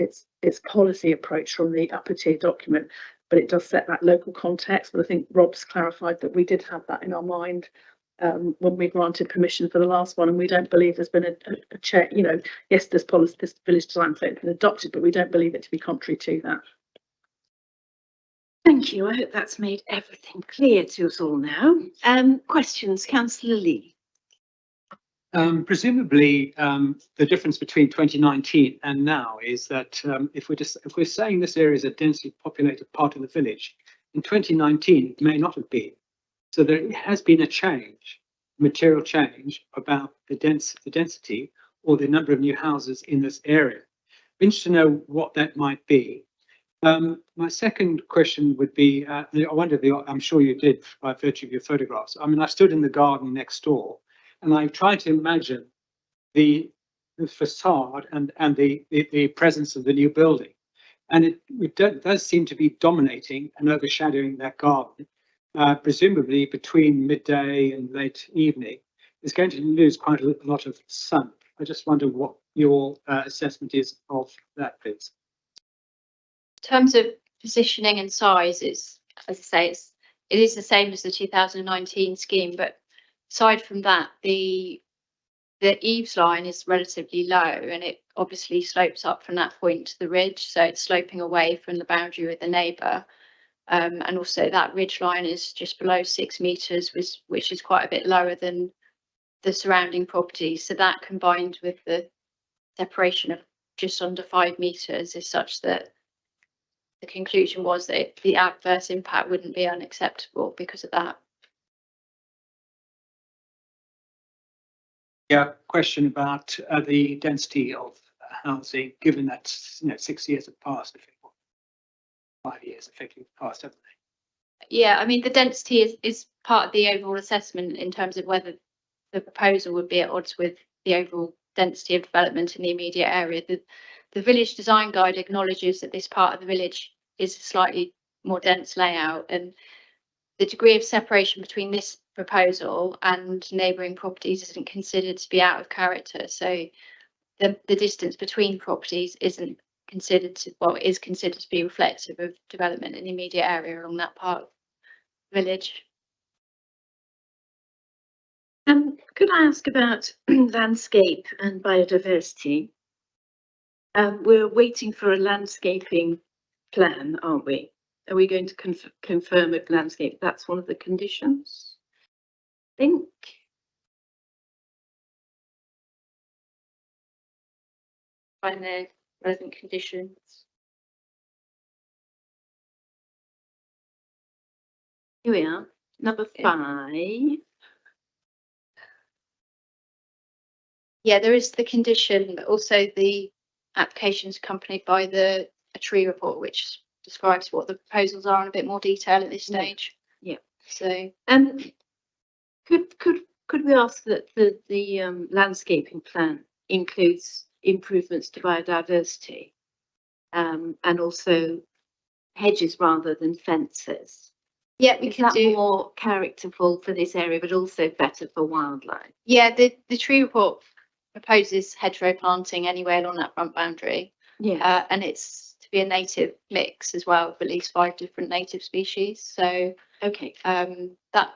policy approach from the upper tier document, but it does set that local context. But I think Rob's clarified that we did have that in our mind when we granted permission for the last one, and we don't believe there's been a check. You know, yes, this policy, this village design plan has been adopted, but we don't believe it to be contrary to that. Thank you. I hope that's made everything clear to us all now. Questions, Councillor Lee? Presumably, the difference between 2019 and now is that if we're saying this area is a densely populated part of the village, in 2019 it may not have been. So there has been a change, material change about the density or the number of new houses in this area. I'm interested to know what that might be. My second question would be, I wonder, I'm sure you did by virtue of your photographs. I mean, I stood in the garden next door and I tried to imagine the facade and the presence of the new building. And it does seem to be dominating and overshadowing that garden. Presumably between midday and late evening, is going to lose quite a lot of sun. I just wonder what your assessment is of that, please. In terms of positioning and size, it's, as I say, it is the same as the 2019 scheme, but aside from that, the eaves line is relatively low and it obviously slopes up from that point to the ridge, so it's sloping away from the boundary with the neighbour. And also that ridge line is just below 6 metres, which is quite a bit lower than the surrounding properties. So that combined with the separation of just under 5 metres is such that the conclusion was that the adverse impact wouldn't be unacceptable because of that. Yeah, question about the density of housing, given that 6 years have passed, 5 years effectively passed, haven't they? Yeah, I mean, the density is part of the overall assessment in terms of whether the proposal would be at odds with the overall density of development in the immediate area. The village design guide acknowledges that this part of the village is a slightly more dense layout, and the degree of separation between this proposal and neighbouring properties isn't considered to be out of character. So the distance between properties isn't considered to, well, it is considered to be reflective of development in the immediate area along that part of the village. Could I ask about landscape and biodiversity? We're waiting for a landscaping plan, aren't we? Are we going to confirm a landscape? That's one of the conditions, I think. Find the relevant conditions. Here we are, number 5. Yeah, there is the condition, but also the application is accompanied by a tree report, which describes what the proposals are in a bit more detail at this stage. Yeah. So, could we ask that the landscaping plan includes improvements to biodiversity, and also hedges rather than fences? yeah, we Is can that do. more characterful for this area, but also better for wildlife? Yeah, the tree report proposes hedgerow planting anywhere along that front boundary. Yeah. And it's, to to be a native mix as well, of at least 5 different native species. So Okay, that so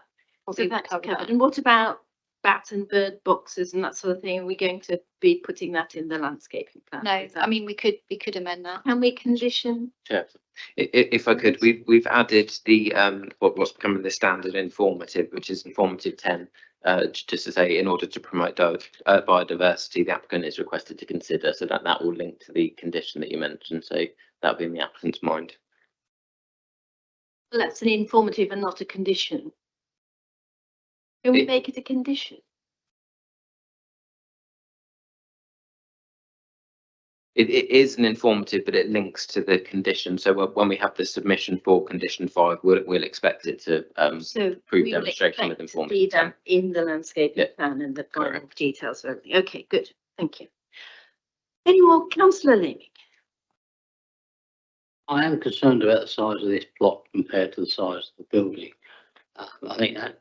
probably would that's cover covered. that. And what about bat and bird boxes and that sort of thing? Are we going to be putting that in the landscaping plan? No, Is that- I mean, we could amend that. Can we condition? Chair, if I could, we've added the what's becoming the standard informative, which is informative 10, just to say, in order to promote biodiversity, the applicant is requested to consider, so that will link to the condition that you mentioned. So that'll be in the applicant's mind. Well, that's an informative and not a condition. Can we make it a condition? It is an informative, but it links to the condition. So when we have the submission for condition 5, we'll expect it to So prove we will demonstration with expect to informative see 10. that in the landscaping Yeah, plan and the final correct. details of everything. Okay, good. Thank you. Any more, councillor Leaming? I am concerned about the size of this plot compared to the size of the building. I think that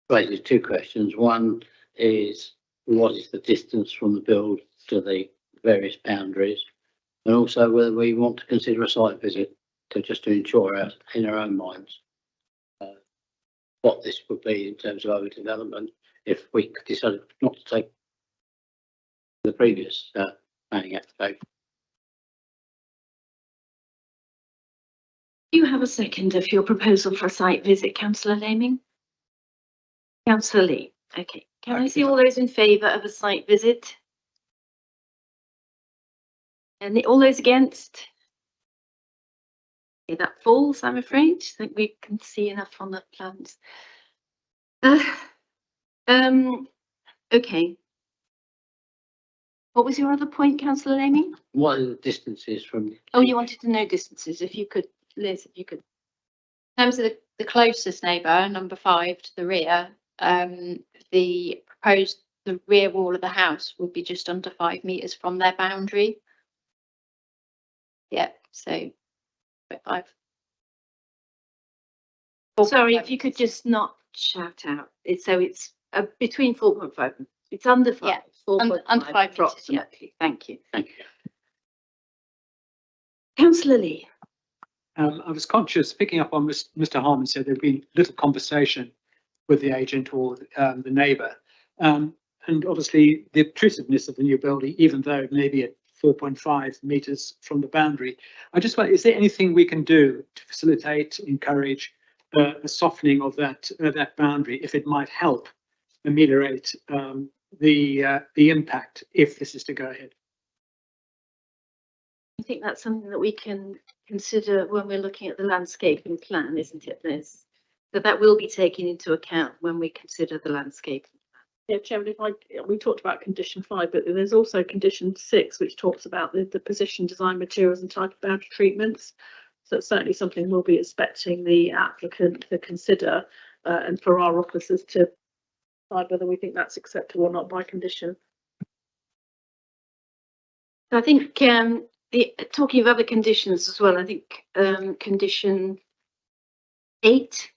raises 2 questions. One is, what is the distance from the build to the various boundaries? And also whether we want to consider a site visit to ensure in our own minds what this would be in terms of overdevelopment if we decided not to take the previous planning application. Do you have a second of your proposal for a site visit, councillor Leaming? Councillor Lee, okay. Can I see all those in favour of a site visit? And all those against? Okay, that falls, I'm afraid. I think we can see enough on the plans. Okay. What was your other point, councillor Leaming? What are the distances from? Oh, you wanted to know distances. If you could, Liz, if you could. In terms of the closest neighbour, number 5 to the rear, the rear wall of the house would be just under 5 metres from their boundary. Yeah, so 5. Sorry, if you could just not shout out. So it's between 4.5 and it's under 5. Yeah, 4.5 under 5 metres, approximately. Thank you. Thank you. Councillor Lee. I was conscious, picking up on Mr. Harman said there'd been little conversation with the agent or the neighbour. And obviously the obtrusiveness of the new building, even though it may be at 4.5 metres from the boundary. I just wonder, is there anything we can do to facilitate, encourage a softening of that boundary, if it might help ameliorate the impact if this is to go ahead? I think that's something that we can consider when we're looking at the landscaping plan, isn't it, Liz? So that will be taken into account when we consider the landscaping. Yeah, Chairman, we talked about condition 5, but there's also condition 6, which talks about the position, design, materials and type of boundary treatments. So it's certainly something we'll be expecting the applicant to consider and for our officers to decide whether we think that's acceptable or not by condition. I think talking of other conditions as well, I think condition 8,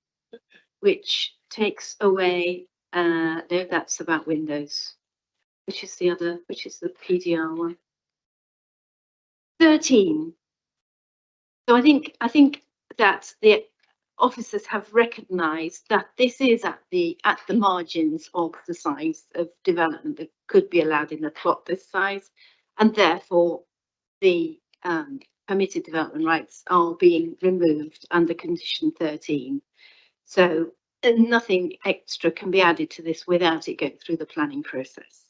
which takes away, no, that's about windows. Which is the PDR one. 13. So I think that the officers have recognised that this is at the margins of the size of development that could be allowed in a plot this size, and therefore the permitted development rights are being removed under condition 13. So nothing extra can be added to this without it going through the planning process.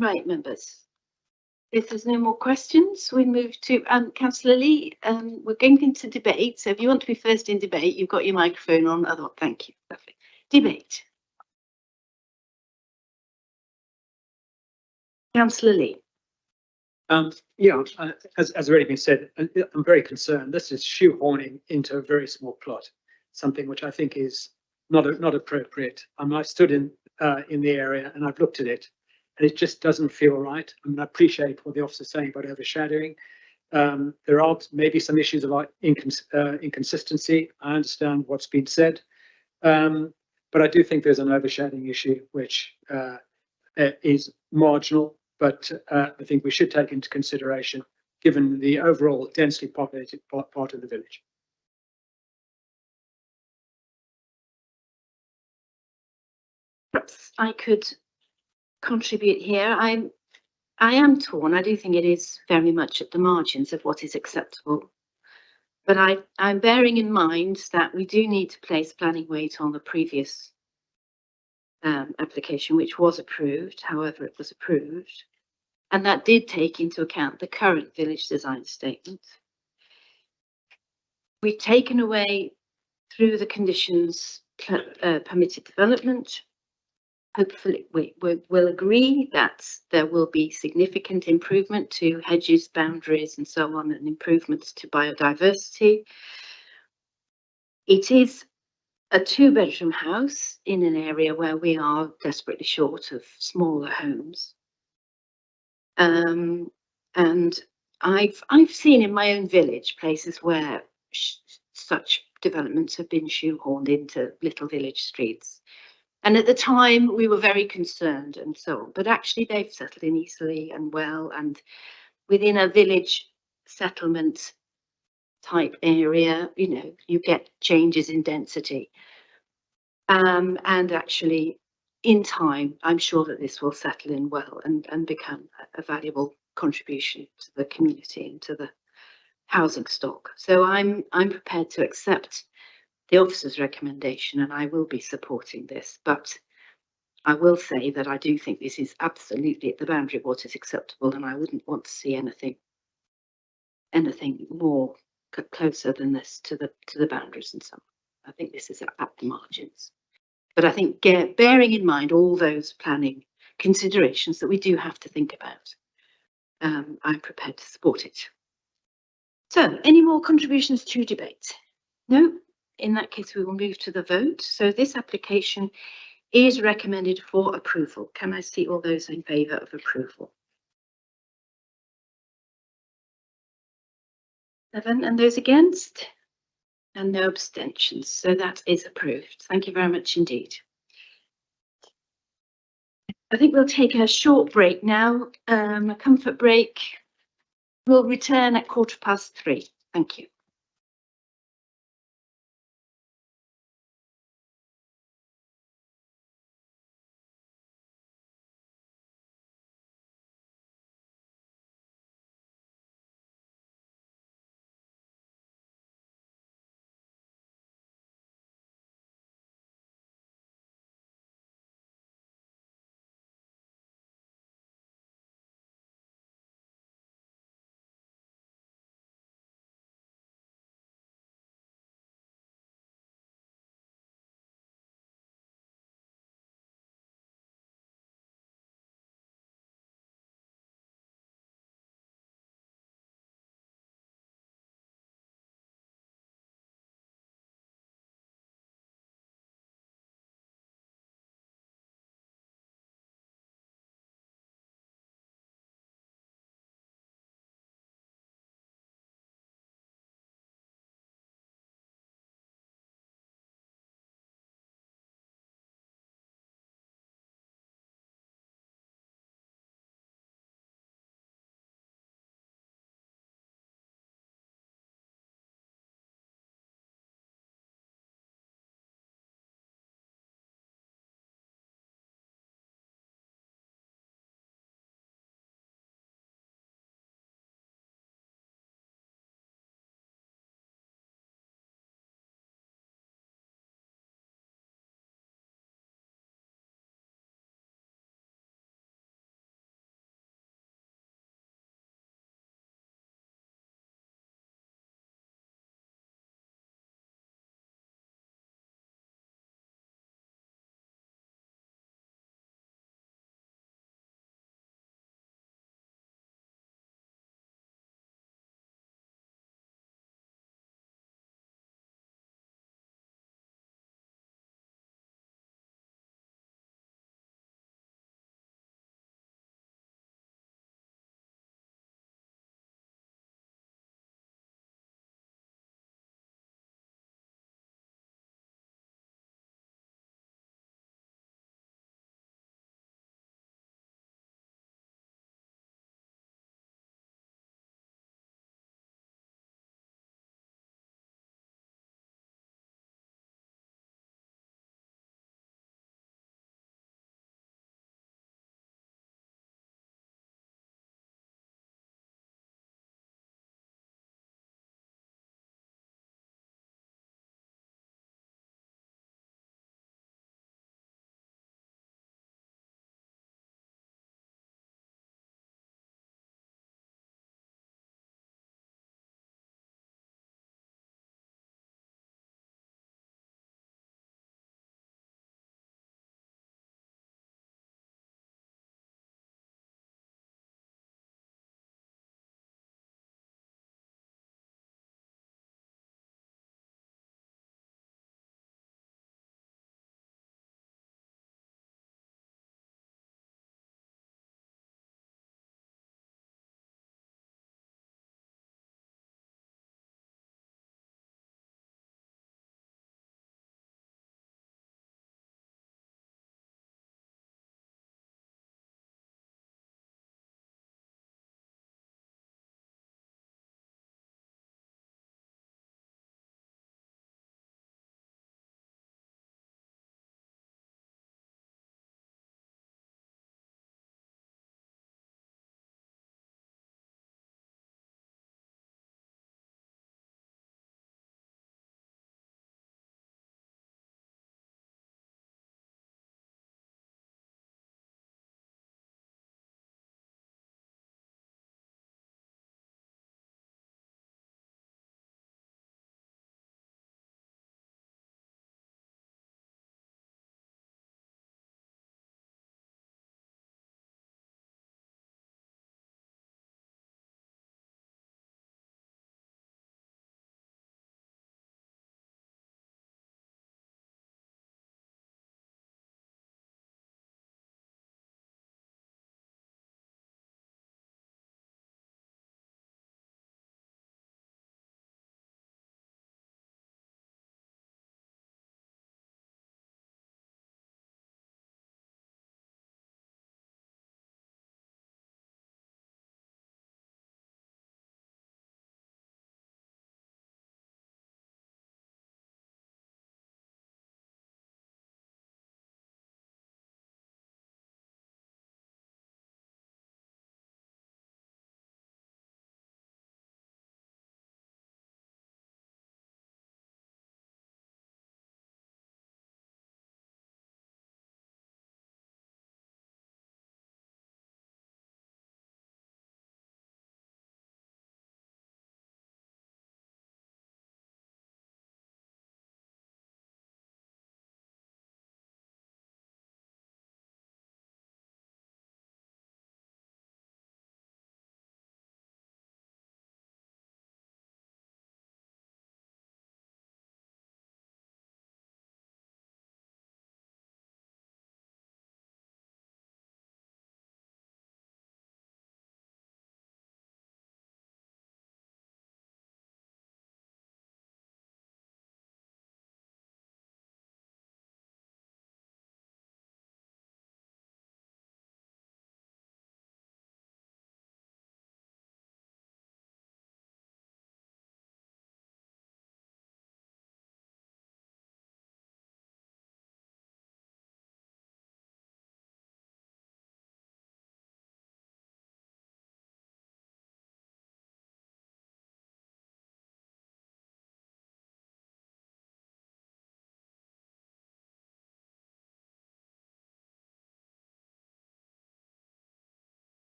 Right, members. If there's no more questions, we move to Councillor Lee. We're going into debate. So if you want to be first in debate, you've got your microphone on. Otherwise, thank you. Lovely. Debate. Councillor Lee. Yeah, as already been said, I'm very concerned. This is shoehorning into a very small plot, something which I think is not appropriate. I stood in the area and I've looked at it, and it just doesn't feel right. I mean, I appreciate what the officer's saying about overshadowing. There are maybe some issues about inconsistency. I understand what's been said, but I do think there's an overshadowing issue which is marginal, but I think we should take into consideration, given the overall densely populated part of the village. Perhaps I could contribute here. I am torn. I do think it is very much at the margins of what is acceptable. But I'm bearing in mind that we do need to place planning weight on the previous application, which was approved, however it was approved. And that did take into account the current village design statement. We've taken away through the conditions permitted development. Hopefully we'll agree that there will be significant improvement to hedges, boundaries and so on, and improvements to biodiversity. It is a 2-bedroom house in an area where we are desperately short of smaller homes. And I've seen in my own village places where such developments have been shoehorned into little village streets. And at the time we were very concerned and so on, but actually they've settled in easily and well, and within a village settlement type area, you know, you get changes in density. And actually in time, I'm sure that this will settle in well and become a valuable contribution to the community and to the housing stock. So I'm prepared to accept the officer's recommendation, and I will be supporting this, but I will say that I do think this is absolutely at the boundary of what is acceptable, and I wouldn't want to see anything more closer than this to the boundaries and so on. I think this is at the margins. But I think bearing in mind all those planning considerations that we do have to think about, I'm prepared to support it. So, any more contributions to debate? No? In that case, we will move to the vote. So this application is recommended for approval. Can I see all those in favour of approval? 7, and those against? And no abstentions. So that is approved. Thank you very much indeed. I think we'll take a short break now, a comfort break. We'll return at 3:15. Thank you.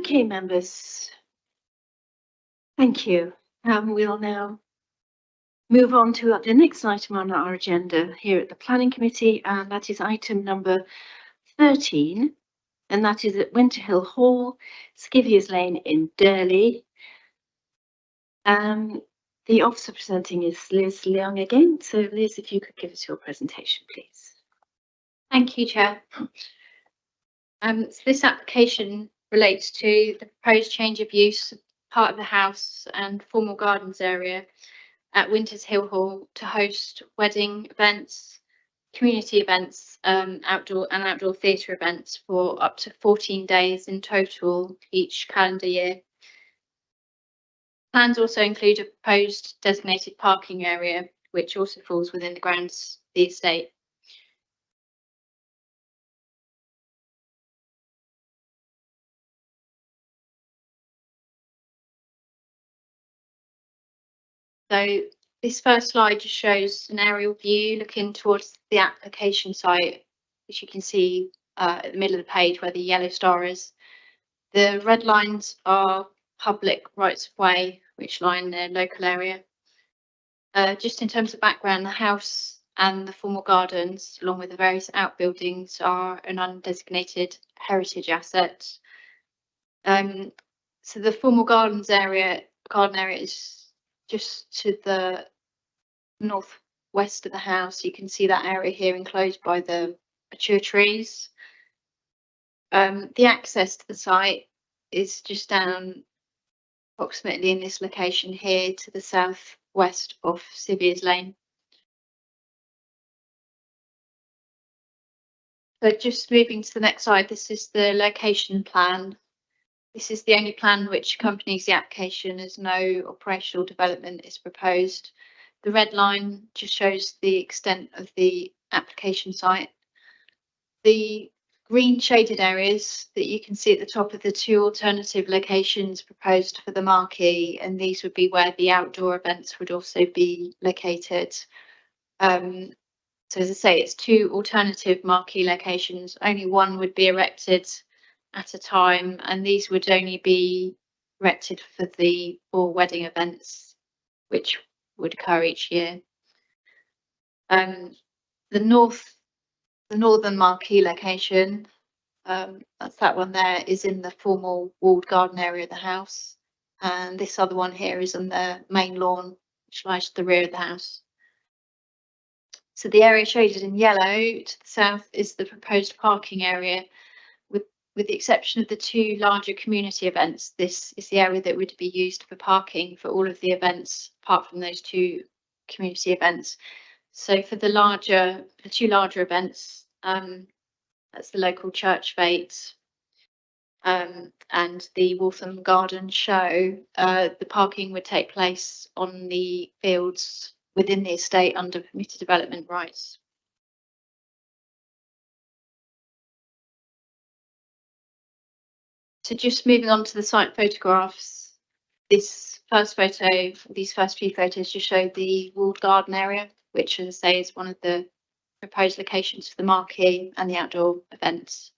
Okay, members. Thank you. We'll now move on to the next item on our agenda here at the Planning Committee, and that is item number 13, and that is at Winterhill Hall, Skiviers Lane in Durley. The officer presenting is Liz Leong again. So Liz, if you could give us your presentation, please. Thank you, Chair. So this application relates to the proposed change of use of part of the house and formal gardens area at Winterhill Hall to host wedding events, community events, outdoor theatre events for up to 14 days in total each calendar year. Plans also include a proposed designated parking area, which also falls within the grounds of the estate. So this first slide just shows an aerial view looking towards the application site, which you can see at the middle of the page where the yellow star is. The red lines are public rights of way, which line the local area. Just in terms of background, the house and the formal gardens, along with the various outbuildings, are an undesignated heritage asset. So the formal garden area is just to the northwest of the house. You can see that area here enclosed by the mature trees. The access to the site is just down approximately in this location here to the southwest of Skiviers Lane. So just moving to the next slide, this is the location plan. This is the only plan which accompanies the application, as no operational development is proposed. The red line just shows the extent of the application site. The green shaded areas that you can see at the top of the two alternative locations proposed for the marquee, and these would be where the outdoor events would also be located. So as I say, it's two alternative marquee locations. Only one would be erected at a time, and these would only be erected for the 4 wedding events which would occur each year. The northern marquee location, that's that one there, is in the formal walled garden area of the house, and this other one here is on the main lawn which lies to the rear of the house. So the area shaded in yellow to the south is the proposed parking area. With the exception of the 2 larger community events, this is the area that would be used for parking for all of the events, apart from those 2 community events. So for the 2 larger events, that's the local church fete and the Waltham Garden show, the parking would take place on the fields within the estate under permitted development rights. So just moving on to the site photographs, these first few photos just show the walled garden area, which, as I say, is one of the proposed locations for the marquee and the outdoor events.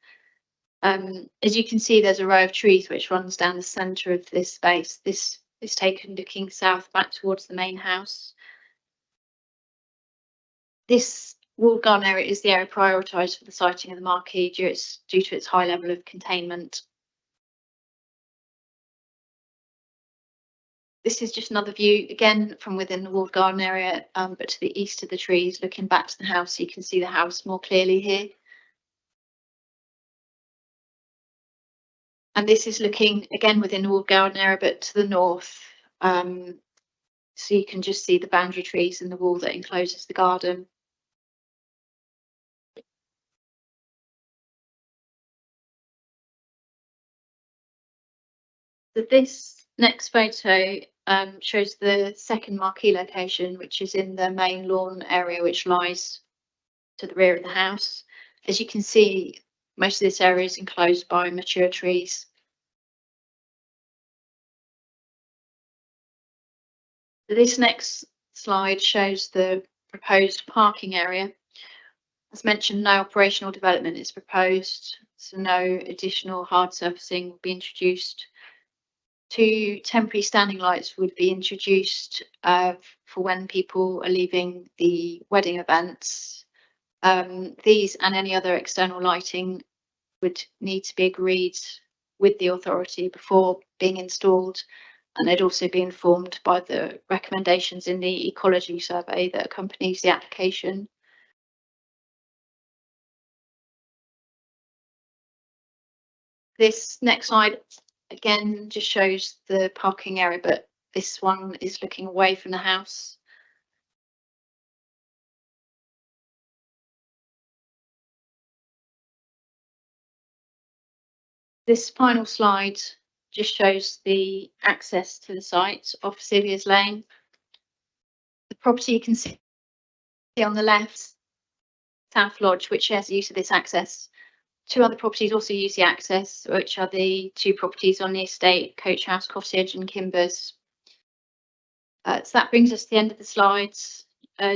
As you can see, there's a row of trees which runs down the centre of this space. This is taken looking south back towards the main house. This walled garden area is the area prioritised for the siting of the marquee due to its high level of containment. This is just another view, again, from within the walled garden area, but to the east of the trees, looking back to the house. You can see the house more clearly here. And this is looking, again, within the walled garden area, but to the north. So you can just see the boundary trees and the wall that encloses the garden. So this next photo shows the second marquee location, which is in the main lawn area, which lies to the rear of the house. As you can see, most of this area is enclosed by mature trees. This next slide shows the proposed parking area. As mentioned, no operational development is proposed. So no additional hard surfacing will be introduced. 2 temporary standing lights would be introduced for when people are leaving the wedding events. These and any other external lighting would need to be agreed with the authority before being installed, and they'd also be informed by the recommendations in the ecology survey that accompanies the application. This next slide again just shows the parking area, but this one is looking away from the house. This final slide just shows the access to the site off Sylvia's Lane. The property you can see on the left, South Lodge, which shares the use of this access. 2 other properties also use the access, which are the 2 properties on the estate, Coach House Cottage and Kimbers. So that brings us to the end of the slides.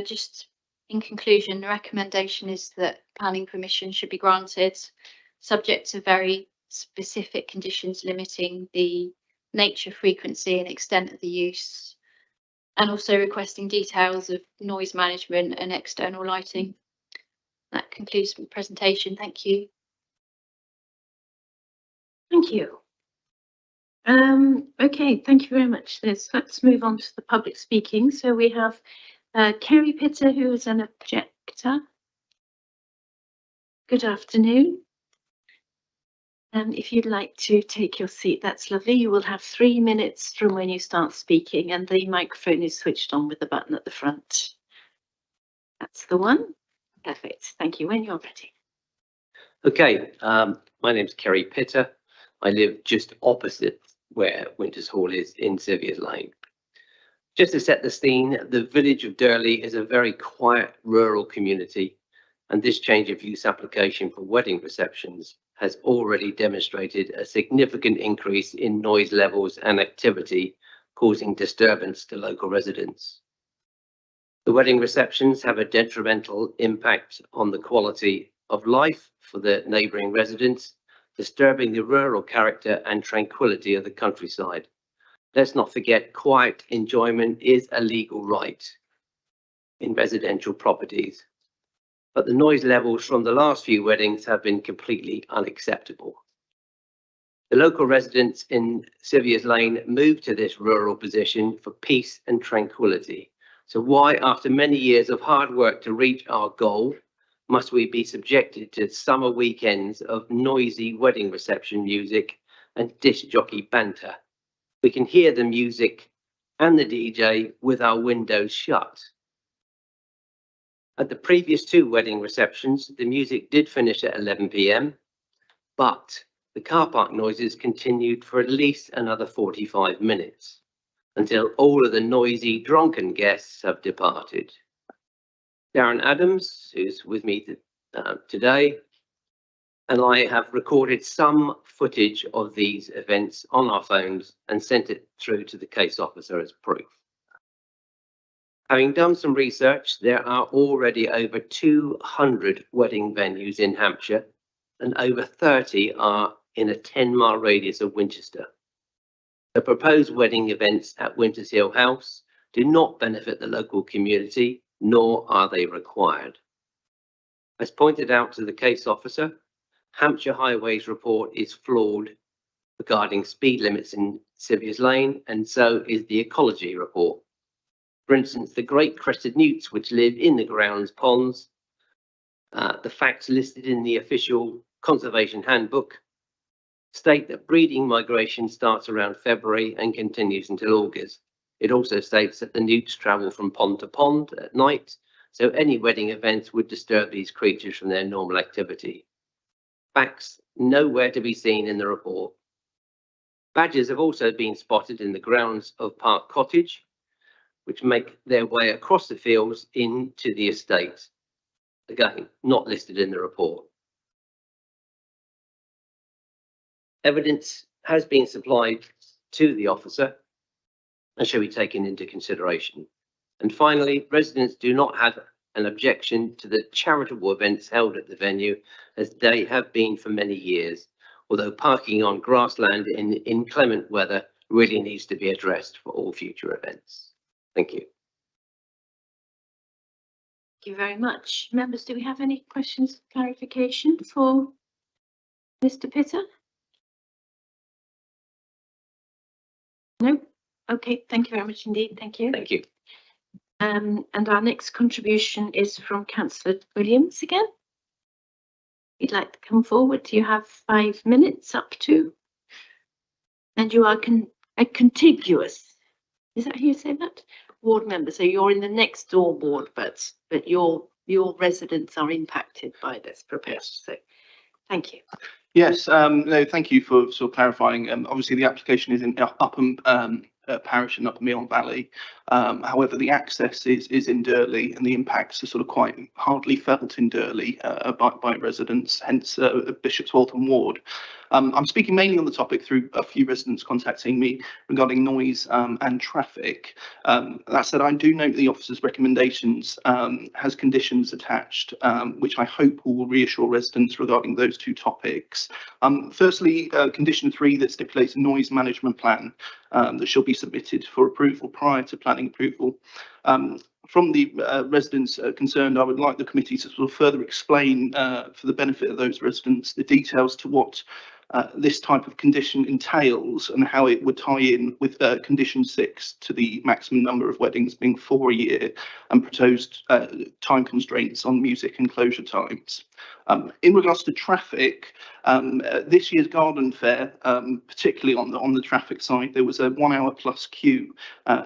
Just in conclusion, the recommendation is that planning permission should be granted, subject to very specific conditions limiting the nature, frequency and extent of the use, and also requesting details of noise management and external lighting. That concludes the presentation. Thank you. Thank you. Okay, thank you very much, Liz. Let's move on to the public speaking. So we have Kerry Pitter, who is an objector. Good afternoon. And if you'd like to take your seat, that's lovely. You will have 3 minutes from when you start speaking, and the microphone is switched on with the button at the front. That's the one. Perfect. Thank you. When you're ready. Okay, my name's Kerry Pitter. I live just opposite where Winters Hall is in Sylvia's Lane. Just to set the scene, the village of Durley is a very quiet rural community, and this change of use application for wedding receptions has already demonstrated a significant increase in noise levels and activity, causing disturbance to local residents. The wedding receptions have a detrimental impact on the quality of life for the neighbouring residents, disturbing the rural character and tranquility of the countryside. Let's not forget, quiet enjoyment is a legal right in residential properties. But the noise levels from the last few weddings have been completely unacceptable. The local residents in Sylvia's Lane moved to this rural position for peace and tranquility. So why, after many years of hard work to reach our goal, must we be subjected to summer weekends of noisy wedding reception music and disc jockey banter? We can hear the music and the DJ with our windows shut. At the previous 2 wedding receptions, the music did finish at 11 p.m, but the car park noises continued for at least another 45 minutes until all of the noisy, drunken guests have departed. Darren Adams, who's with me today, and I have recorded some footage of these events on our phones and sent it through to the case officer as proof. Having done some research, there are already over 200 wedding venues in Hampshire, and over 30 are in a 10-mile radius of Winchester. The proposed wedding events at Winters Hill House do not benefit the local community, nor are they required. As pointed out to the case officer, Hampshire Highways report is flawed regarding speed limits in Sylvia's Lane, and so is the ecology report. For instance, the great crested newts which live in the grounds ponds, the facts listed in the official conservation handbook state that breeding migration starts around February and continues until August. It also states that the newts travel from pond to pond at night, so any wedding events would disturb these creatures from their normal activity. Facts nowhere to be seen in the report. Badgers have also been spotted in the grounds of Park Cottage, which make their way across the fields into the estate. Again, not listed in the report. Evidence has been supplied to the officer and shall be taken into consideration. And finally, residents do not have an objection to the charitable events held at the venue, as they have been for many years, although parking on grassland in inclement weather really needs to be addressed for all future events. Thank you. Thank you very much. Members, do we have any questions, clarification for Mr. Pitter? No? Okay, thank you very much indeed. Thank you. Thank you. And our next contribution is from Councillor Williams again. You'd like to come forward. You have 5 minutes up to. And you are a contiguous, is that how you say that? Ward member. So you're in the next door ward, but your residents are impacted by this proposal. So thank you. Yes, no, thank you for sort of clarifying. Obviously, the application is in Upham Parish and Upper Meon Valley. However, the access is in Durley, and the impacts are sort of quite hardly felt in Durley by residents, hence Bishop's Waltham ward. I'm speaking mainly on the topic through a few residents contacting me regarding noise and traffic. That said, I do note the officer's recommendations has conditions attached, which I hope will reassure residents regarding those two topics. Firstly, condition 3 that stipulates a noise management plan that shall be submitted for approval prior to planning approval. From the residents concerned, I would like the committee to sort of further explain for the benefit of those residents the details to what this type of condition entails and how it would tie in with condition 6 to the maximum number of weddings being 4 a year and proposed time constraints on music and closure times. In regards to traffic, this year's garden fair, particularly on the traffic side, there was a 1 hour plus queue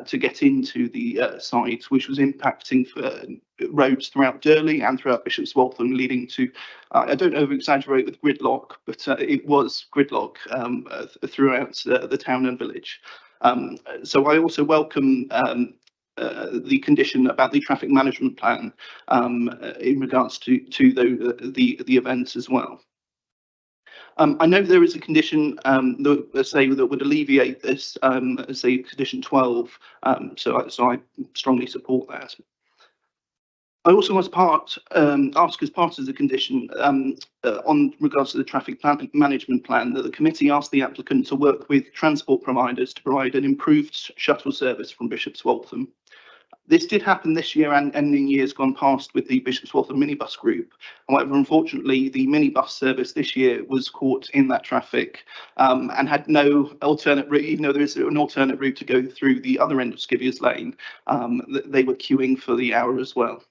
to get into the site, which was impacting roads throughout Durley and throughout Bishop's Waltham, leading to, I don't over exaggerate with gridlock, but it was gridlock throughout the town and village. So I also welcome the condition about the traffic management plan in regards to the events as well. I know there is a condition that would alleviate this, say condition 12, so I strongly support that. I also ask as part of the condition on regards to the traffic management plan that the committee asked the applicant to work with transport providers to provide an improved shuttle service from Bishop's Waltham. This did happen this year and in years gone past with the Bishop's Waltham minibus group. However, unfortunately, the minibus service this year was caught in that traffic and had no alternate route, even though there is an alternate route to go through the other end of Skiviers Lane. They were queuing for the hour as well.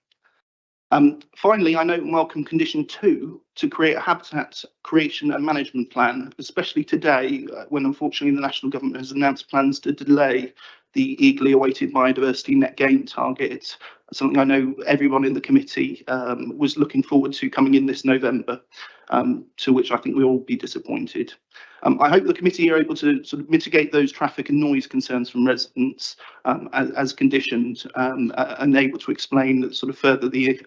Finally, I note and welcome condition 2 to create a habitat creation and management plan, especially today when unfortunately the national government has announced plans to delay the eagerly awaited biodiversity net gain target, something I know everyone in the committee was looking forward to coming in this November, to which I think we'll all be disappointed. I hope the committee are able to sort of mitigate those traffic and noise concerns from residents as conditioned and able to explain sort of further the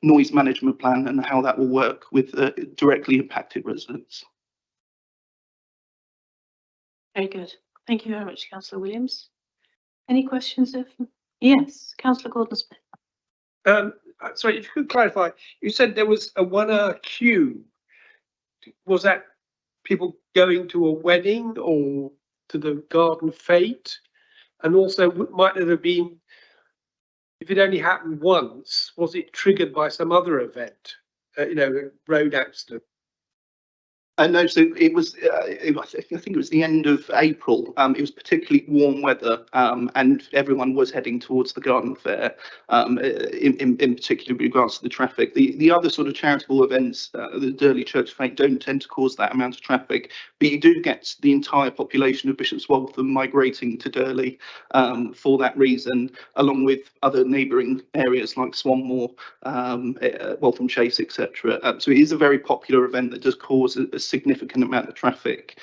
noise management plan and how that will work with directly impacted residents. Very good. Thank you very much, Councillor Williams. Any questions of? Yes, Councillor Gordon-Smith. Sorry, if you could clarify, you said there was a 1 hour queue. Was that people going to a wedding or to the garden fete? And also, might there have been, if it only happened once, was it triggered by some other event, a road accident? No, so it was, I think it was the end of April. It was particularly warm weather and everyone was heading towards the garden fair, in particular with regards to the traffic. The other sort of charitable events, the Durley Church Fete, don't tend to cause that amount of traffic, but you do get the entire population of Bishop's Waltham migrating to Durley for that reason, along with other neighbouring areas like Swanmore, Waltham Chase, etc. So it is a very popular event that does cause a significant amount of traffic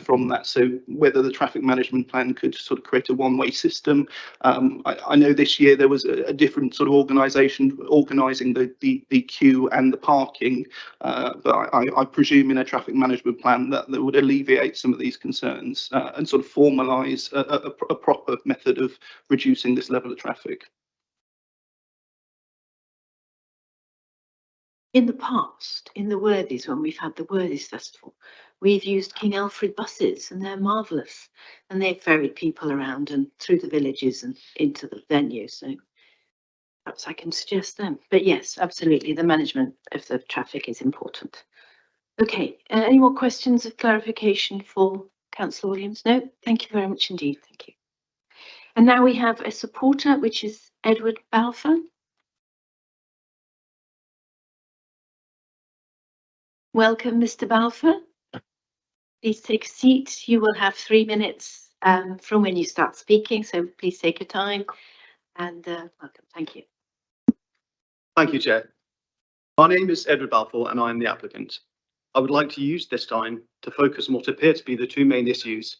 from that. So whether the traffic management plan could sort of create a one-way system. I know this year there was a different sort of organisation organising the queue and the parking, but I presume in a traffic management plan that would alleviate some of these concerns and sort of formalise a proper method of reducing this level of traffic. In the past, in the Worthies, when we've had the Worthies Festival, we've used King Alfred buses and they're marvellous. And they've ferried people around and through the villages and into the venue. So perhaps I can suggest them. But yes, absolutely, the management of the traffic is important. Okay, any more questions of clarification for Councillor Williams? No, thank you very much indeed. Thank you. And now we have a supporter, which is Edward Balfour. Welcome, Mr. Balfour. Please take a seat. You will have 3 minutes from when you start speaking, so please take your time and welcome. Thank you. Thank you, Chair. My name is Edward Balfour and I am the applicant. I would like to use this time to focus on what appear to be the two main issues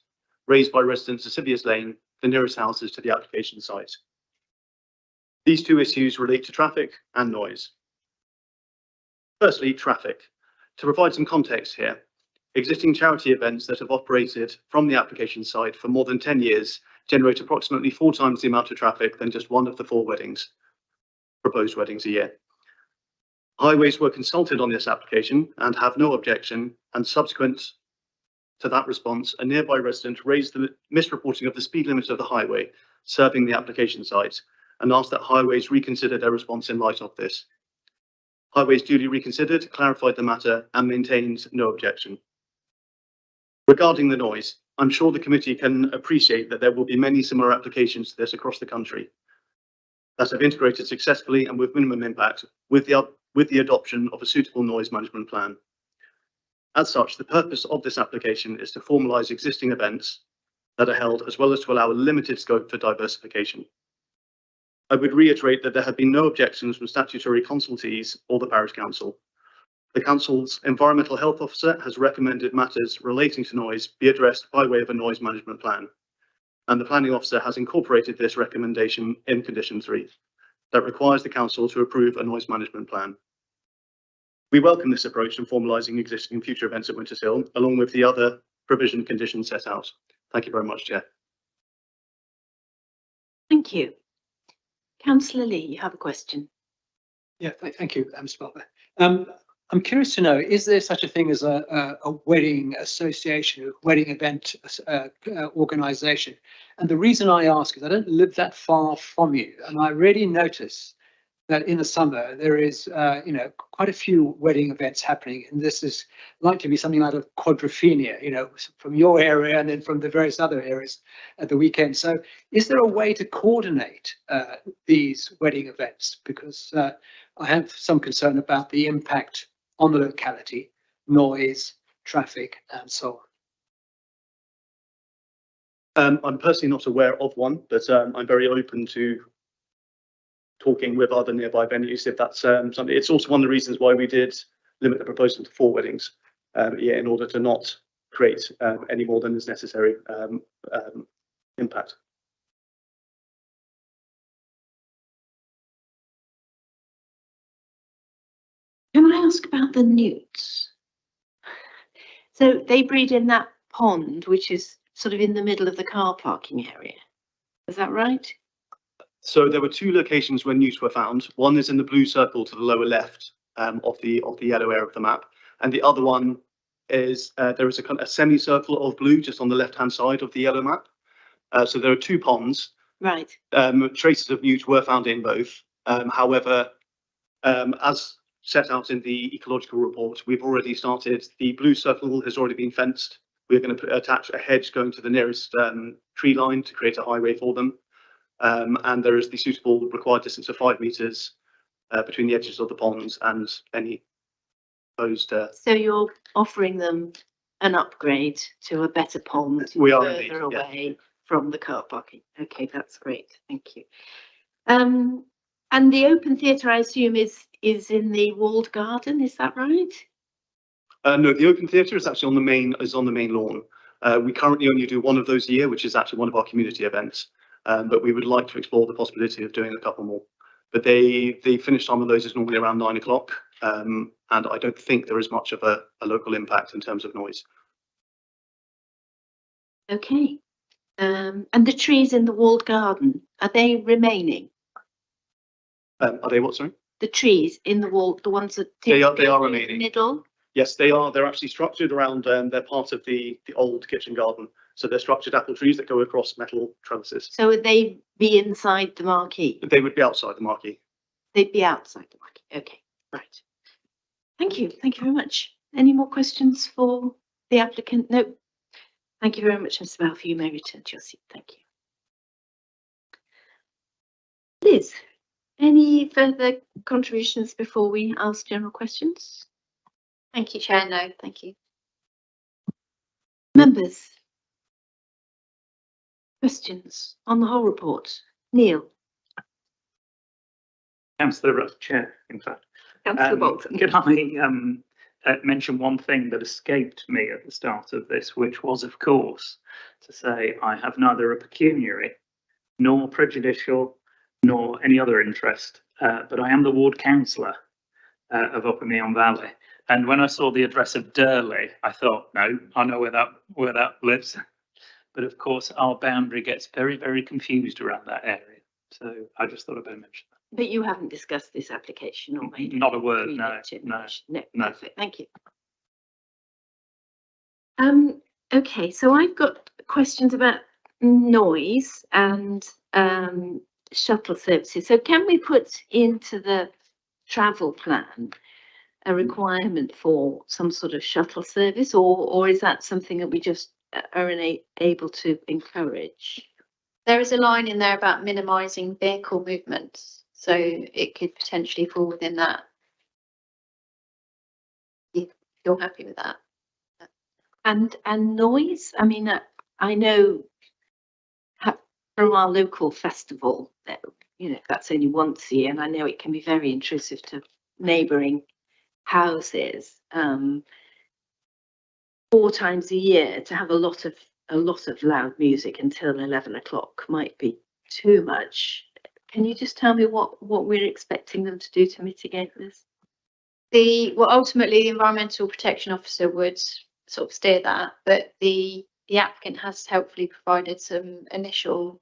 raised by residents of Siviers Lane, the nearest houses to the application site. These two issues relate to traffic and noise. Firstly, traffic. To provide some context here, existing charity events that have operated from the application site for more than 10 years generate approximately 4 times the amount of traffic than just one of the 4 proposed weddings a year. Highways were consulted on this application and have no objection, and subsequent to that response, a nearby resident raised the misreporting of the speed limit of the highway serving the application site and asked that Highways reconsider their response in light of this. Highways duly reconsidered, clarified the matter and maintained no objection. Regarding the noise, I'm sure the committee can appreciate that there will be many similar applications to this across the country that have integrated successfully and with minimum impact with the adoption of a suitable noise management plan. As such, the purpose of this application is to formalise existing events that are held, as well as to allow a limited scope for diversification. I would reiterate that there have been no objections from statutory consultees or the Parish Council. The Council's Environmental Health Officer has recommended matters relating to noise be addressed by way of a noise management plan, and the Planning Officer has incorporated this recommendation in Condition 3 that requires the Council to approve a noise management plan. We welcome this approach in formalising existing and future events at Winters Hill, along with the other provision conditions set out. Thank you very much, Chair. Thank you. Councillor Lee, you have a question. Yeah, thank you, Mr. Balfour. I'm curious to know, is there such a thing as a wedding association, a wedding event organisation? And the reason I ask is I don't live that far from you, and I really notice that in the summer there is, quite a few wedding events happening, and this is likely to be something out of Quadrophenia, from your area and then from the various other areas at the weekend. So, is there a way to coordinate these wedding events? Because I have some concern about the impact on the locality, noise, traffic, and so on. I'm personally not aware of one, but I'm very open to talking with other nearby venues if that's something. It's also one of the reasons why we did limit the proposal to 4 weddings, in order to not create any more than is necessary impact. Can I ask about the newts? So they breed in that pond, which is sort of in the middle of the car parking area. Is that right? So there were 2 locations where newts were found. One is in the blue circle to the lower left of the yellow area of the map, and the other one is there is a semicircle of blue just on the left-hand side of the yellow map. So there are 2 ponds. Right. Traces of newt were found in both. However, as set out in the ecological report, we've already started. The blue circle has already been fenced. We're going to attach a hedge going to the nearest tree line to create a highway for them. And there is the suitable required distance of 5 metres between the edges of the ponds and any proposed. So you're offering them an upgrade to a better pond We are further indeed, away from the car parking. Okay, that's great. Thank you. And the open theatre, I assume, is in the walled garden. Is that right? No, the open theatre is actually on the main lawn. We currently only do one of those a year, which is actually one of our community events. But we would like to explore the possibility of doing a couple more. But the finish time of those is normally around 9 o'clock, and I don't think there is much of a local impact in terms of noise. Okay. And the trees in the walled garden, are they remaining? Are they what, sorry? the trees in the wall, the ones that They are in the remaining. middle? Yes, they are. They're actually structured around, they're part of the old kitchen garden. So they're structured apple trees that go across metal trellises. So would they be inside the marquee? They would be outside the marquee. They'd be outside the marquee. Okay, right. Thank you. Thank you very much. Any more questions for the applicant? No. Thank you very much, Mr. Balfour. You may return to your seat. Thank you. Liz, any further contributions before we ask general questions? Thank you, Chair. No, thank you. Members? Questions on the whole report? Neil? Councillor Chair, in fact. Councillor Bolton. Can I mention one thing that escaped me at the start of this, which was, of course, to say I have neither a pecuniary nor prejudicial nor any other interest, but I am the ward councillor of Upper Meon Valley. And when I saw the address of Durley, I thought, no, I know where that lives. But of course, our boundary gets very, very confused around that area. So I just thought I'd better mention that. But you haven't discussed this application or made Not a word, any no, no. no. Perfect, thank you. Okay, so I've got questions about noise and shuttle services. So can we put into the travel plan a requirement for some sort of shuttle service, or is that something that we just are able to encourage? There is a line in there about minimising vehicle movements, so it could potentially fall within that. You're happy with that? And noise? I mean, I know from our local festival that, you know, that's only once a year, and I know it can be very intrusive to neighbouring houses. 4 times a year to have a lot of loud music until 11 o'clock might be too much. Can you just tell me what we're expecting them to do to mitigate this? Well, ultimately, the Environmental Protection Officer would sort of steer that, but the applicant has helpfully provided some initial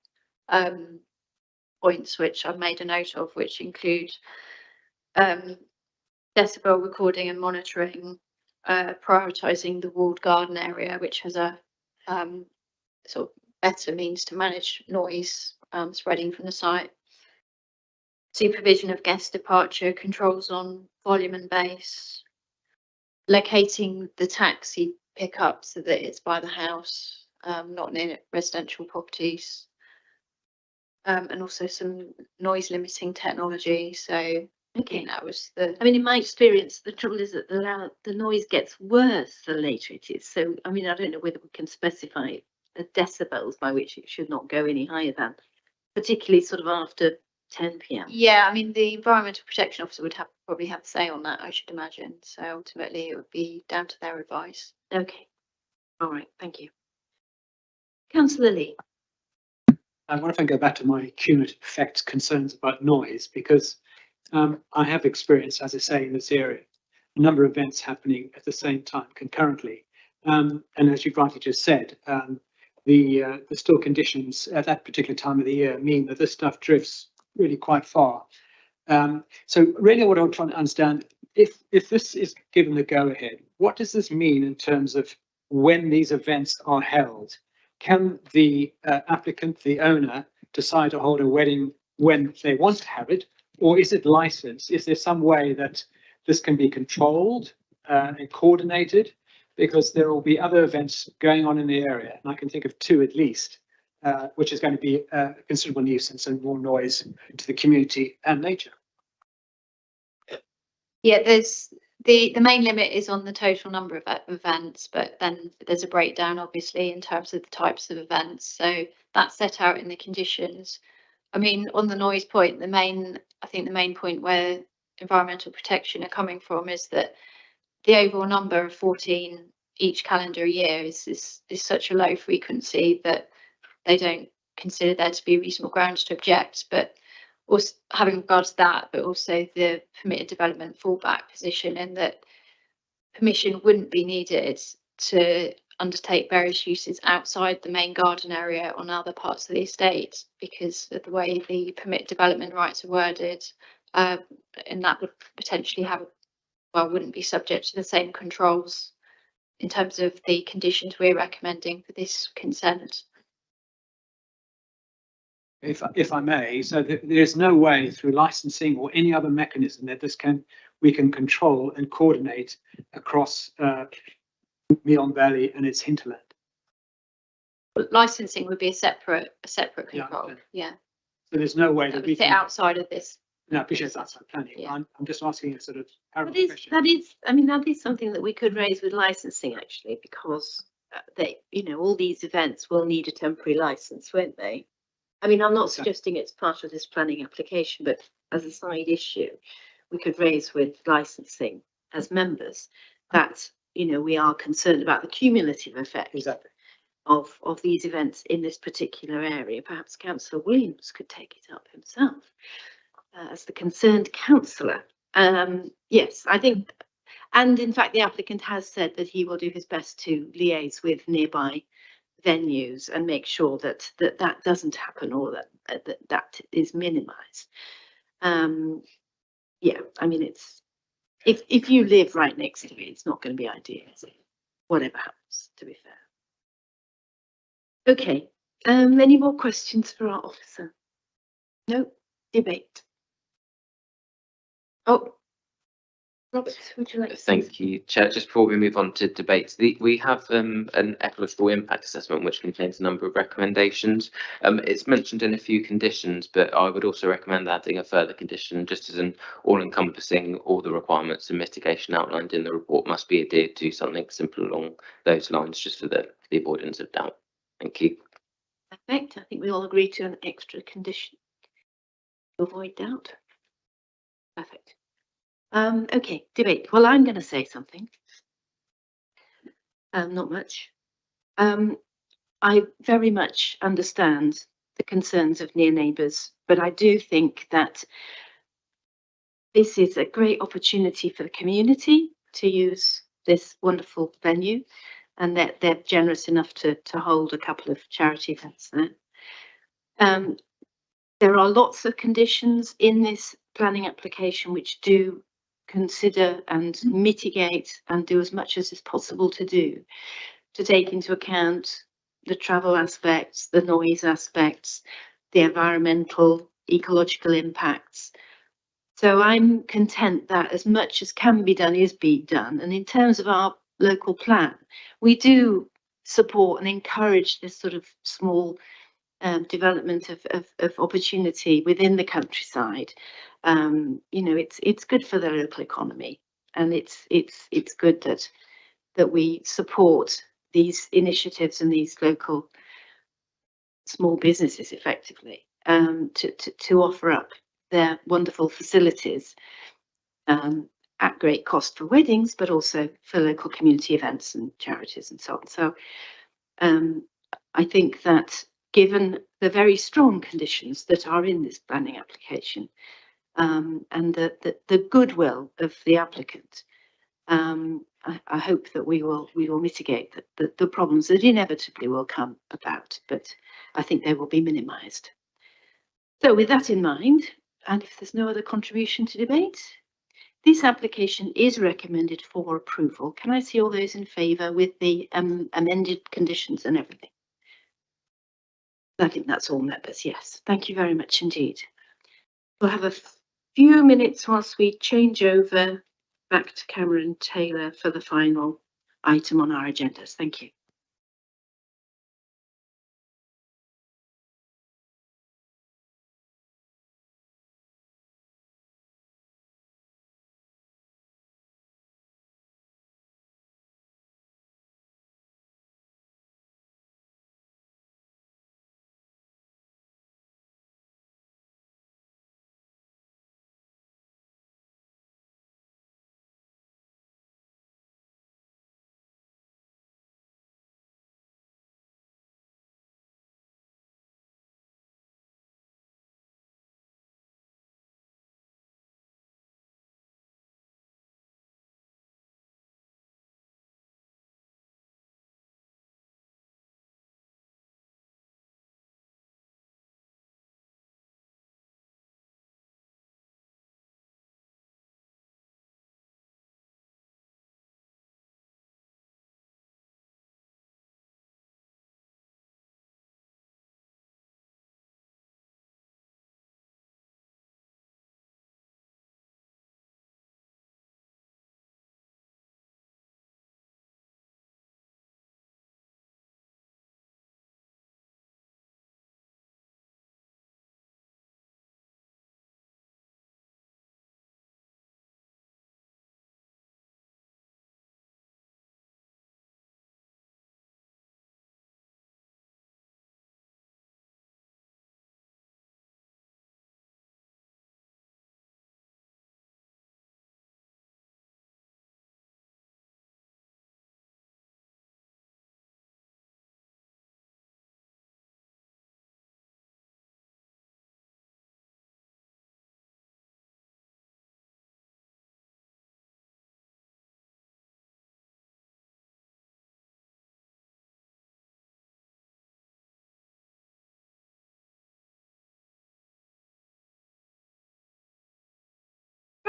points which I've made a note of, which include decibel recording and monitoring, prioritising the walled garden area, which has a sort of better means to manage noise spreading from the site. Supervision of guest departure, controls on volume and base, locating the taxi pickup so that it's by the house, not near residential properties, and also some noise limiting technology. So I think that was I mean, in my experience, the trouble is that the noise gets worse the later it is. So, I mean, I don't know whether we can specify the decibels by which it should not go any higher than, particularly sort of after 10 p.m. Yeah, I mean, the Environmental Protection Officer would probably have a say on that, I should imagine. So ultimately, it would be down to their advice. Okay. All right. Thank you. Councillor Lee. I wonder if I go back to my cumulative effects concerns about noise, because I have experienced, as I say, in this area, a number of events happening at the same time concurrently. And as you've rightly just said, the still conditions at that particular time of the year mean that this stuff drifts really quite far. So really what I'm trying to understand, if this is given the go-ahead, what does this mean in terms of when these events are held? Can the applicant, the owner, decide to hold a wedding when they want to have it, or is it licensed? Is there some way that this can be controlled and coordinated? Because there will be other events going on in the area, and I can think of 2 at least, which is going to be a considerable nuisance and more noise to the community and nature. Yeah, there's the main limit is on the total number of events, but then there's a breakdown obviously in terms of the types of events. So that's set out in the conditions. I mean, on the noise point, I think the main point where environmental protection are coming from is that the overall number of 14 each calendar year is such a low frequency that they don't consider there to be reasonable grounds to object. But also having regard to that, but also the permitted development fallback position, and that permission wouldn't be needed to undertake various uses outside the main garden area on other parts of the estate because of the way the permit development rights are worded. And that would potentially have, well, wouldn't be subject to the same controls in terms of the conditions we're recommending for this consent. If I may, so there's no way through licensing or any other mechanism that we can control and coordinate across Meon Valley and its hinterland. But licensing would be a separate Yeah, control. Yeah. So there's no way That that would we sit can. outside of this. No, I appreciate that's planning. Yeah. I'm just asking a sort of That is, I mean, that is something that we could raise with licensing actually, because they, you know, all these events will need a temporary license, won't they? I mean, I'm not suggesting it's part of this planning application, but as a side issue, we could raise with licensing as members that, you know, we are concerned about the cumulative effect of these events in this particular area. Perhaps Councillor Williams could take it up himself as the concerned councillor. Yes, I think, and in fact, the applicant has said that he will do his best to liaise with nearby venues and make sure that that doesn't happen, or that is minimised. Yeah, I mean, it's if you live right next to it, it's not going to be ideal, is it? Whatever happens, to be fair. Okay, any more questions for our officer? No, debate. Oh, Robert, would you like to say Thank you, Chair. Just before we move on to debates, we have an ecological impact assessment which contains a number of recommendations. It's mentioned in a few conditions, but I would also recommend adding a further condition, just as an all-encompassing, all the requirements and mitigation outlined in the report must be adhered to, something simple along those lines, just for the avoidance of doubt. Thank you. Perfect. I think we all agree to an extra condition to avoid doubt. Perfect. Okay, debate. Well, I'm going to say something. Not much. I very much understand the concerns of near neighbours, but I do think that this is a great opportunity for the community to use this wonderful venue, and that they're generous enough to hold a couple of charity events there. There are lots of conditions in this planning application which do consider and mitigate and do as much as is possible to take into account the travel aspects, the noise aspects, the environmental, ecological impacts. So I'm content that as much as can be done is being done. And in terms of our local plan, we do support and encourage this sort of small development of opportunity within the countryside. You know, it's good for the local economy, and it's good that we support these initiatives and these local small businesses effectively to offer up their wonderful facilities at great cost for weddings, but also for local community events and charities and so on. So I think that given the very strong conditions that are in this planning application and the goodwill of the applicant, I hope that we will mitigate the problems that inevitably will come about, but I think they will be minimised. So with that in mind, and if there's no other contribution to debate, this application is recommended for approval. Can I see all those in favour with the amended conditions and everything? I think that's all members, yes. Thank you very much indeed. We'll have a few minutes whilst we change over back to Cameron Taylor for the final item on our agendas. Thank you.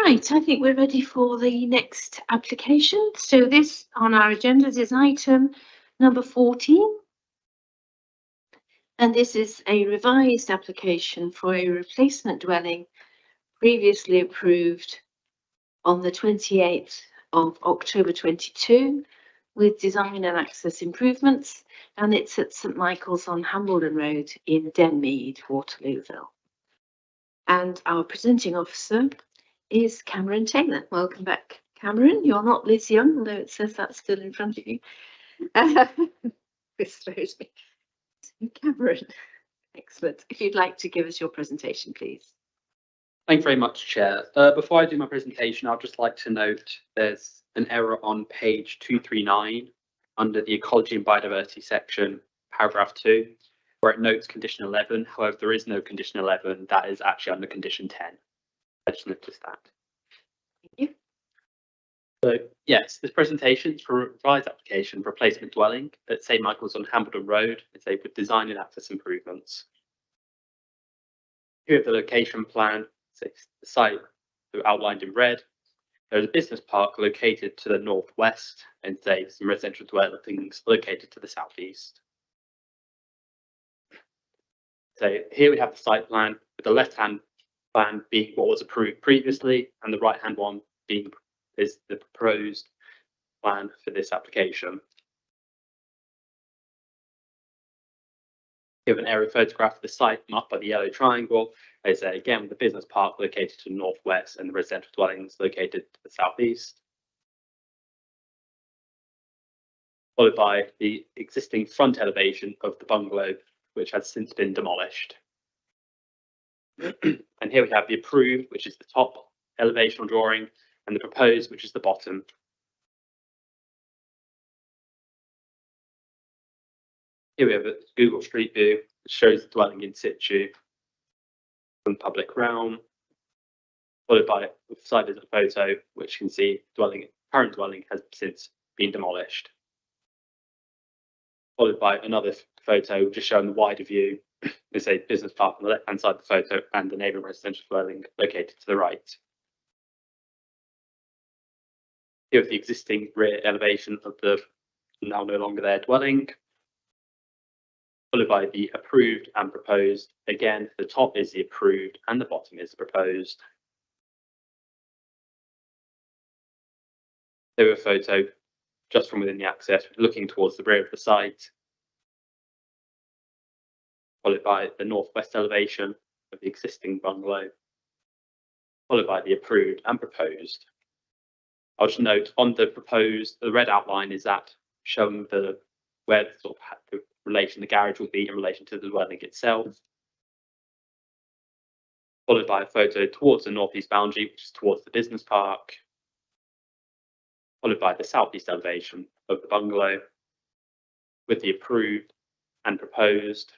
Right, I think we're ready for the next application. So this on our agendas is item number 14. And this is a revised application for a replacement dwelling previously approved on the 28th of October 22 with design and access improvements, and it's at St Michael's on Hambledon Road in Denmead, Waterlooville. And our presenting officer is Cameron Taylor. Welcome back, Cameron. You're not Liz Young, although it says that's still in front of you. This throws me. Cameron, excellent. If you'd like to give us your presentation, please. Thank you very much, Chair. Before I do my presentation, I'd just like to note there's an error on page 239 under the Ecology and Biodiversity section, paragraph 2, where it notes condition 11. However, there is no condition 11. That is actually under condition 10. I just noticed that. Thank you. So, yes, this presentation is for a revised application for replacement dwelling at St Michael's on Hambledon Road. It's a with design and access improvements. Here at the location plan, the site outlined in red. There's a business park located to the northwest and some residential dwellings located to the southeast. So here we have the site plan, with the left-hand plan being what was approved previously, and the right-hand one being is the proposed plan for this application. Give an aerial photograph of the site marked by the yellow triangle. As again, with the business park located to the northwest and the residential dwellings located to the southeast. Followed by the existing front elevation of the bungalow, which has since been demolished. And here we have the approved, which is the top elevation drawing, and the proposed, which is the bottom. Here we have a Google Street View, which shows the dwelling in situ from the public realm, followed by the side of the photo, which you can see current dwelling has since been demolished. Followed by another photo just showing the wider view. There's a business park on the left-hand side of the photo and the neighbouring residential dwelling located to the right. Here is the existing rear elevation of the now no longer there dwelling, followed by the approved and proposed. Again, the top is the approved and the bottom is the proposed. There a photo just from within the access, looking towards the rear of the site, followed by the northwest elevation of the existing bungalow, followed by the approved and proposed. I'll just note on the proposed, the red outline is that showing where the relation the garage will be in relation to the dwelling itself, followed by a photo towards the northeast boundary, which is towards the business park, followed by the southeast elevation of the bungalow with the approved and proposed.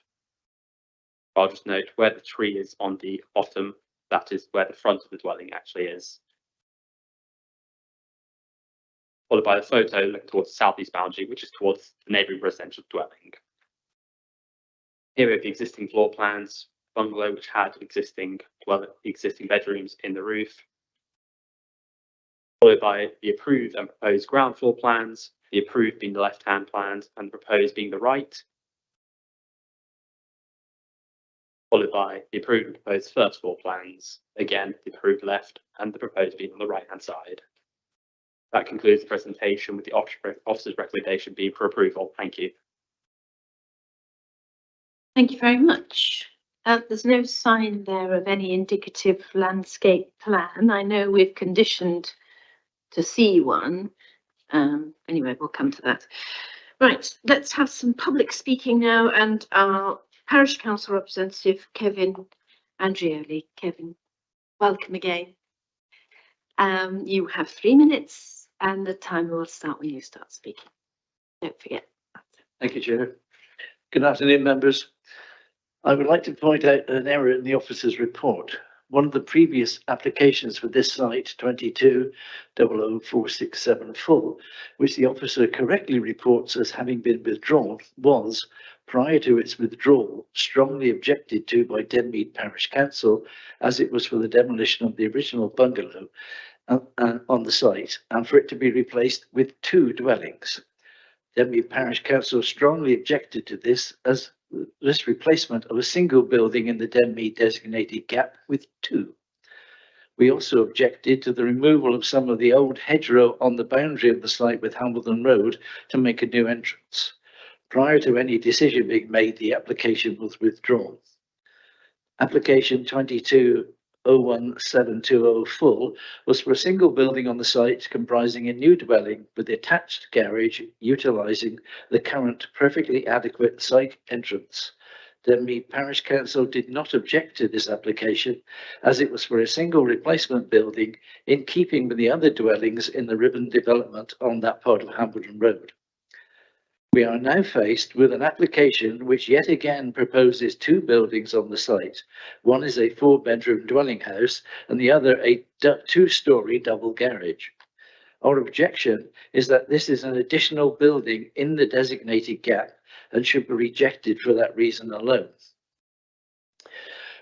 I'll just note where the tree is on the bottom, that is where the front of the dwelling actually is. Followed by a photo looking towards the southeast boundary, which is towards the neighbouring residential dwelling. Here we have the existing floor plans, bungalow which had existing bedrooms in the roof. Followed by the approved and proposed ground floor plans, the approved being the left-hand plans and the proposed being the right. Followed by the approved and proposed first floor plans, again the approved left and the proposed being on the right-hand side. That concludes the presentation with the officer's recommendation being for approval. Thank you. Thank you very much. There's no sign there of any indicative landscape plan. I know we've conditioned to see one. Anyway, we'll come to that. Right, let's have some public speaking now, and our Parish Council representative, Kevin Andrioli. Kevin, welcome again. You have 3 minutes and the timer will start when you start speaking. Don't forget. Thank you, Chair. Good afternoon, members. I would like to point out an error in the officer's report. One of the previous applications for this site, 22004674, which the officer correctly reports as having been withdrawn, was prior to its withdrawal, strongly objected to by Denmead Parish Council, as it was for the demolition of the original bungalow on the site, and for it to be replaced with 2 dwellings. Denmead Parish Council strongly objected to this, as this replacement of a single building in the Denmead designated gap with 2. We also objected to the removal of some of the old hedgerow on the boundary of the site with Hambledon Road to make a new entrance. Prior to any decision being made, the application was withdrawn. Application 220172 full was for a single building on the site comprising a new dwelling with attached garage utilising the current perfectly adequate site entrance. Denmead Parish Council did not object to this application, as it was for a single replacement building in keeping with the other dwellings in the Ribbon development on that part of Hambledon Road. We are now faced with an application which yet again proposes 2 buildings on the site. One is a 4-bedroom dwelling house and the other a 2-storey double garage. Our objection is that this is an additional building in the designated gap and should be rejected for that reason alone.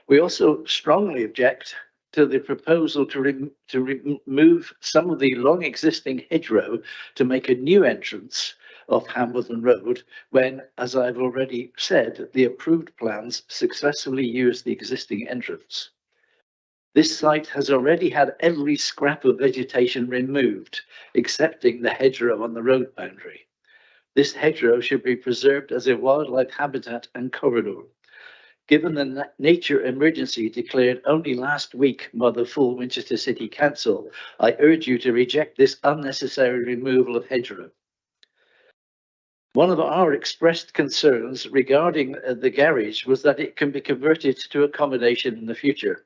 We also strongly object to the proposal to remove some of the long existing hedgerow to make a new entrance off Hambledon Road when, as I've already said, the approved plans successfully use the existing entrance. This site has already had every scrap of vegetation removed, excepting the hedgerow on the road boundary. This hedgerow should be preserved as a wildlife habitat and corridor. Given the nature emergency declared only last week by the full Winchester City Council, I urge you to reject this unnecessary removal of hedgerow. One of our expressed concerns regarding the garage was that it can be converted to accommodation in the future.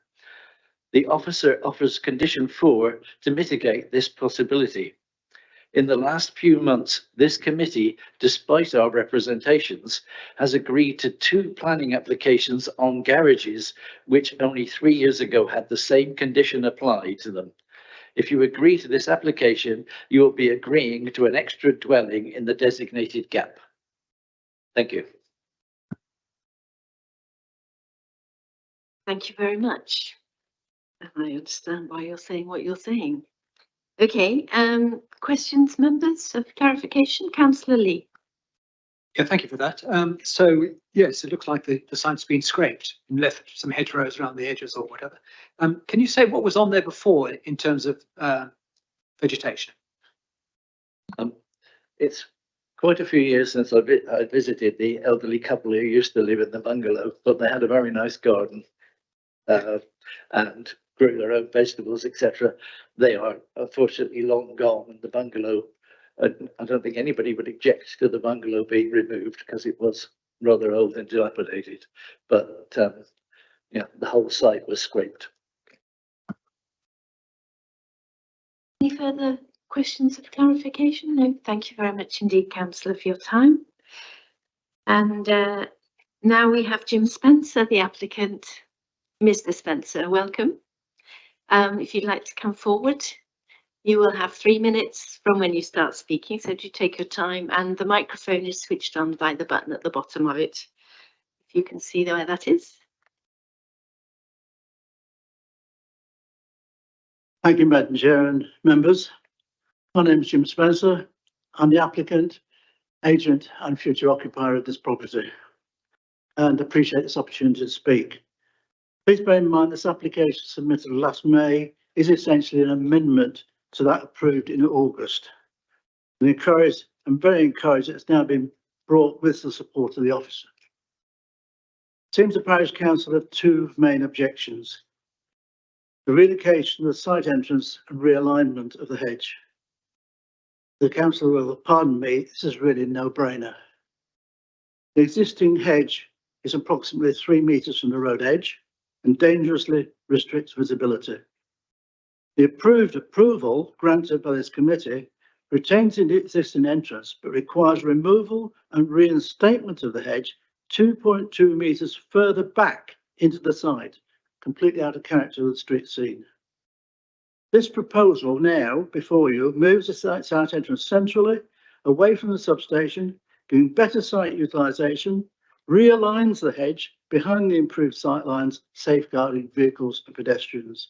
The officer offers condition 4 to mitigate this possibility. In the last few months, this committee, despite our representations, has agreed to 2 planning applications on garages, which only 3 years ago had the same condition applied to them. If you agree to this application, you will be agreeing to an extra dwelling in the designated gap. Thank you. Thank you very much. And I understand why you're saying what you're saying. Okay, questions, members, of clarification? Councillor Lee. Yeah, thank you for that. So yes, it looks like the site's been scraped and left some hedgerows around the edges or whatever. Can you say what was on there before in terms of vegetation? It's quite a few years since I visited the elderly couple who used to live in the bungalow, but they had a very nice garden and grew their own vegetables, etc. They are unfortunately long gone, and the bungalow, I don't think anybody would object to the bungalow being removed because it was rather old and dilapidated, but yeah, the whole site was scraped. Any further questions of clarification? No, thank you very much indeed, Councillor, for your time. And now we have Jim Spencer, the applicant. Mr. Spencer, welcome. If you'd like to come forward, you will have 3 minutes from when you start speaking, so do take your time, and the microphone is switched on by the button at the bottom of it, if you can see where that is. Thank you, Madam Chair and members. My name is Jim Spencer. I'm the applicant, agent and future occupier of this property, and appreciate this opportunity to speak. Please bear in mind this application submitted last May is essentially an amendment to that approved in August. I'm very encouraged that it's now been brought with the support of the officer. It seems the Parish Council have 2 main objections: the relocation of the site entrance and realignment of the hedge. The council will pardon me, this is really a no-brainer. The existing hedge is approximately 3 metres from the road edge and dangerously restricts visibility. The approval granted by this committee retains the existing entrance but requires removal and reinstatement of the hedge 2.2 metres further back into the site, completely out of character with the street scene. This proposal now before you moves the site entrance centrally away from the substation, giving better site utilisation, realigns the hedge behind the improved sight lines, safeguarding vehicles and pedestrians.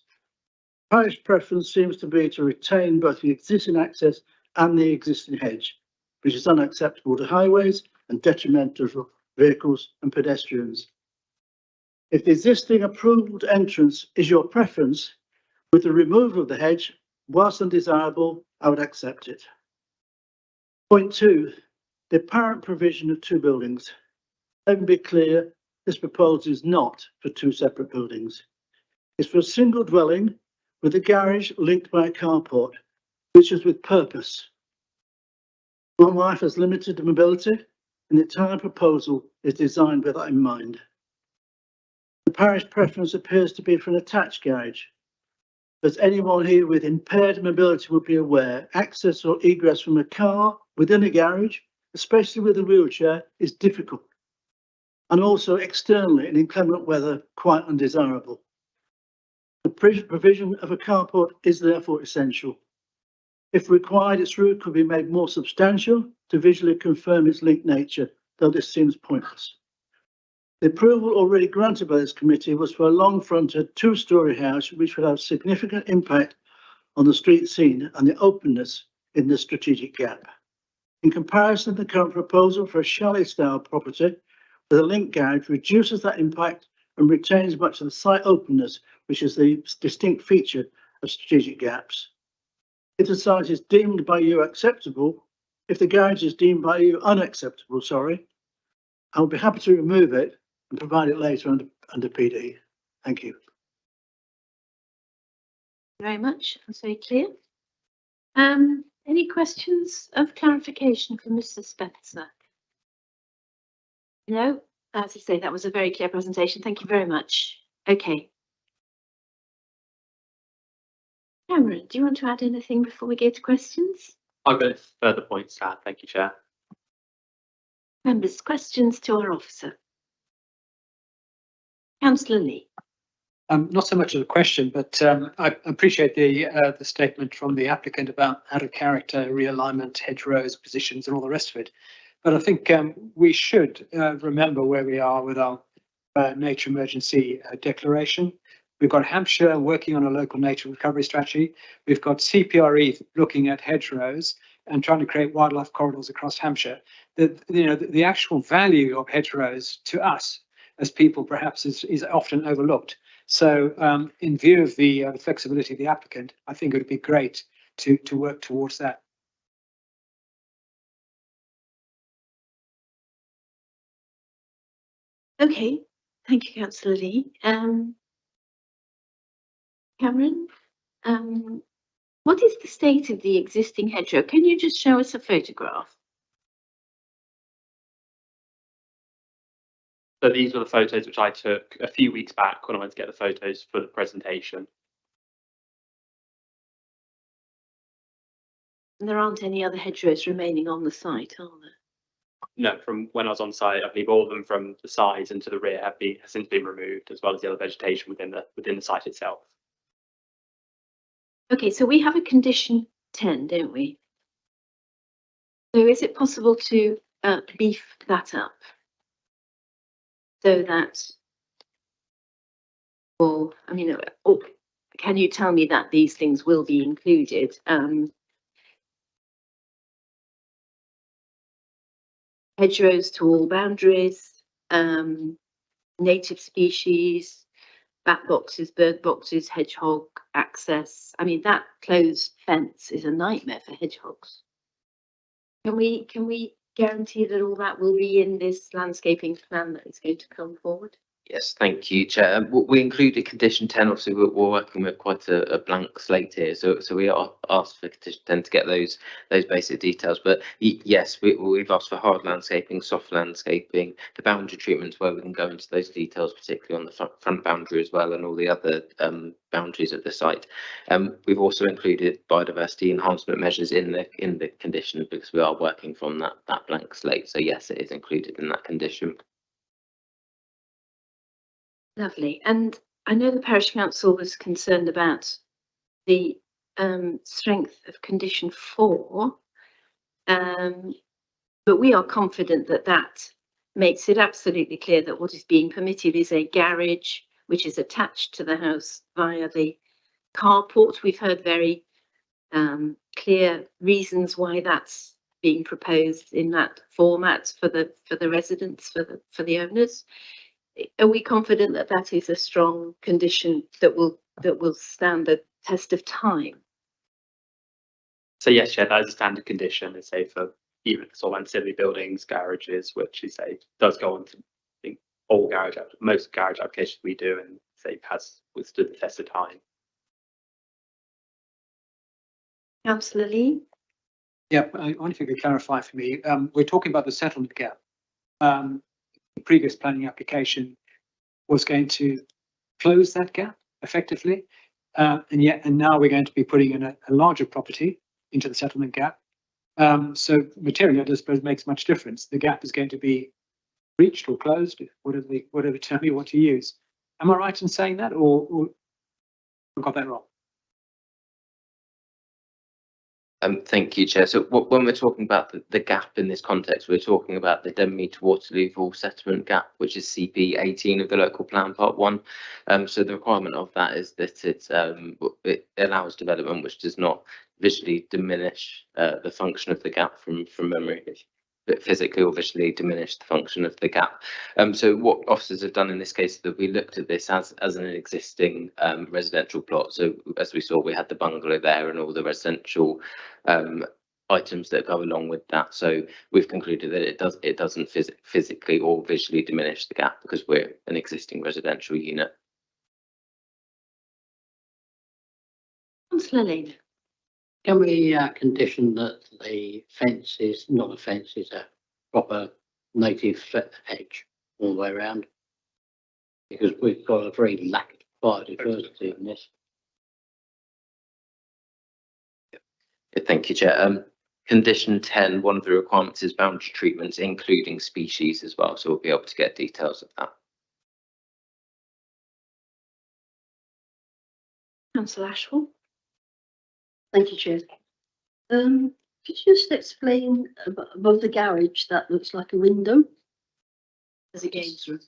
Parish preference seems to be to retain both the existing access and the existing hedge, which is unacceptable to highways and detrimental to vehicles and pedestrians. If the existing approved entrance is your preference, with the removal of the hedge, whilst undesirable, I would accept it. Point 2, the apparent provision of 2 buildings. Let me be clear, this proposal is not for 2 separate buildings. It's for a single dwelling with a garage linked by a carport, which is with purpose. My wife has limited mobility, and the entire proposal is designed with that in mind. The parish preference appears to be for an attached garage. As anyone here with impaired mobility would be aware, access or egress from a car within a garage, especially with a wheelchair, is difficult, and also externally in inclement weather, quite undesirable. The provision of a carport is therefore essential. If required, its route could be made more substantial to visually confirm its linked nature, though this seems pointless. The approval already granted by this committee was for a long-fronted 2-storey house, which would have significant impact on the street scene and the openness in the strategic gap. In comparison, the current proposal for a chalet-style property with a linked garage reduces that impact and retains much of the site openness, which is the distinct feature of strategic gaps. If the site is deemed by you acceptable, if the garage is deemed by you unacceptable, I will be happy to remove it and provide it later under PD. Thank you. Very much. That's very clear. Any questions of clarification for Mr. Spencer? No, as I say, that was a very clear presentation. Thank you very much. Okay. Cameron, do you want to add anything before we go to questions? I've got further points to add. Thank you, Chair. Members, questions to our officer. Councillor Lee. Not so much as a question, but I appreciate the statement from the applicant about out of character realignment, hedgerows, positions, and all the rest of it. But I think we should remember where we are with our nature emergency declaration. We've got Hampshire working on a local nature recovery strategy. We've got CPRE looking at hedgerows and trying to create wildlife corridors across Hampshire. The actual value of hedgerows to us as people perhaps is often overlooked. So in view of the flexibility of the applicant, I think it would be great to work towards that. Okay, thank you, Councillor Lee. Cameron, what is the state of the existing hedgerow? Can you just show us a photograph? So these were the photos which I took a few weeks back when I went to get the photos for the presentation. And there aren't any other hedgerows remaining on the site, are there? No, from when I was on site, I believe all of them from the sides and to the rear have since been removed, as well as the other vegetation within the site itself. Okay, so we have a condition 10, don't we? So is it possible to beef that up so that, or I mean, or can you tell me that these things will be included? Hedgerows to all boundaries, native species, bat boxes, bird boxes, hedgehog access. I mean, that closed fence is a nightmare for hedgehogs. Can we guarantee that all that will be in this landscaping plan that is going to come forward? Yes, thank you, Chair. We included condition 10. Obviously, we're working with quite a blank slate here, so we are asked for condition 10 to get those basic details. But yes, we've asked for hard landscaping, soft landscaping, the boundary treatments where we can go into those details, particularly on the front boundary as well, and all the other boundaries of the site. We've also included biodiversity enhancement measures in the condition because we are working from that blank slate. So yes, it is included in that condition. Lovely. And I know the parish council was concerned about the strength of condition 4, but we are confident that makes it absolutely clear that what is being permitted is a garage which is attached to the house via the carport. We've heard very clear reasons why that's being proposed in that format for the residents, for the owners. Are we confident that that is a strong condition that will stand the test of time? So yes, Chair, that is a standard condition, let's say, for even sort of ancillary buildings, garages, which is say does go on to, I think, most garage applications we do, and say has withstood the test of time. Councillor Lee? Yeah, I wonder if you could clarify for me. We're talking about the settlement gap. The previous planning application was going to close that gap effectively, and now we're going to be putting in a larger property into the settlement gap. So materially, I don't suppose it makes much difference. The gap is going to be breached or closed, whatever term you want to use. Am I right in saying that, or I got that wrong? Thank you, Chair. So when we're talking about the gap in this context, we're talking about the Denmead to Waterlooville settlement gap, which is CP 18 of the local plan part 1. So the requirement of that is that it allows development which does not visually diminish the function of the gap from memory, but physically or visually diminish the function of the gap. So what officers have done in this case is that we looked at this as an existing residential plot. So as we saw, we had the bungalow there and all the residential items that go along with that. So we've concluded that it doesn't physically or visually diminish the gap because we're an existing residential unit. Councillor Lane? Can we condition that the fence is not a fence, is a proper native hedge all the way around? Because we've got a very lack of biodiversity in this. Thank you, Chair. Condition 10, one of the requirements is boundary treatments, including species as well. So we'll be able to get details of that. Councillor Ashwell? Thank you, Chair. Could you just explain above the garage that looks like a window? There's a games room.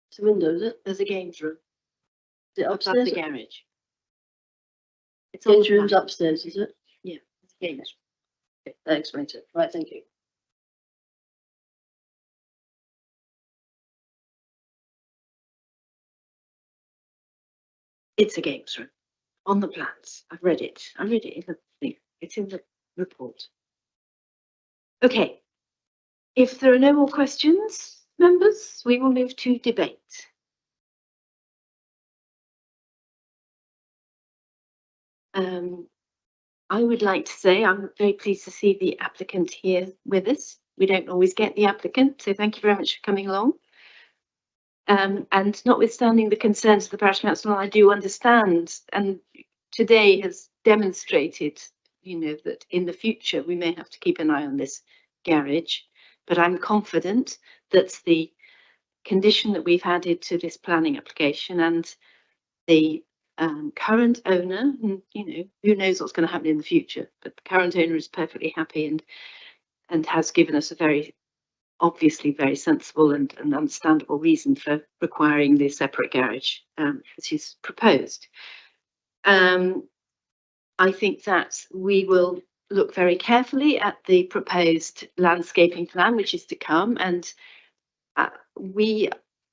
It's a window, is it? There's a games room. Is it Above upstairs? the garage. It's Games on the room's plan. upstairs, is it? Yeah, it's a games. Okay, that explains it. Right, thank you. It's a games room on the plans. I've read it. I read it in the thing. It's in the report. Okay. If there are no more questions, members, we will move to debate. I would like to say I'm very pleased to see the applicant here with us. We don't always get the applicant, so thank you very much for coming along. And notwithstanding the concerns of the parish council, I do understand, and today has demonstrated, you know, that in the future we may have to keep an eye on this garage, but I'm confident that the condition that we've added to this planning application and the current owner, and you know, who knows what's going to happen in the future, but the current owner is perfectly happy and has given us a very obviously very sensible and understandable reason for requiring the separate garage that is proposed. I think that we will look very carefully at the proposed landscaping plan which is to come, and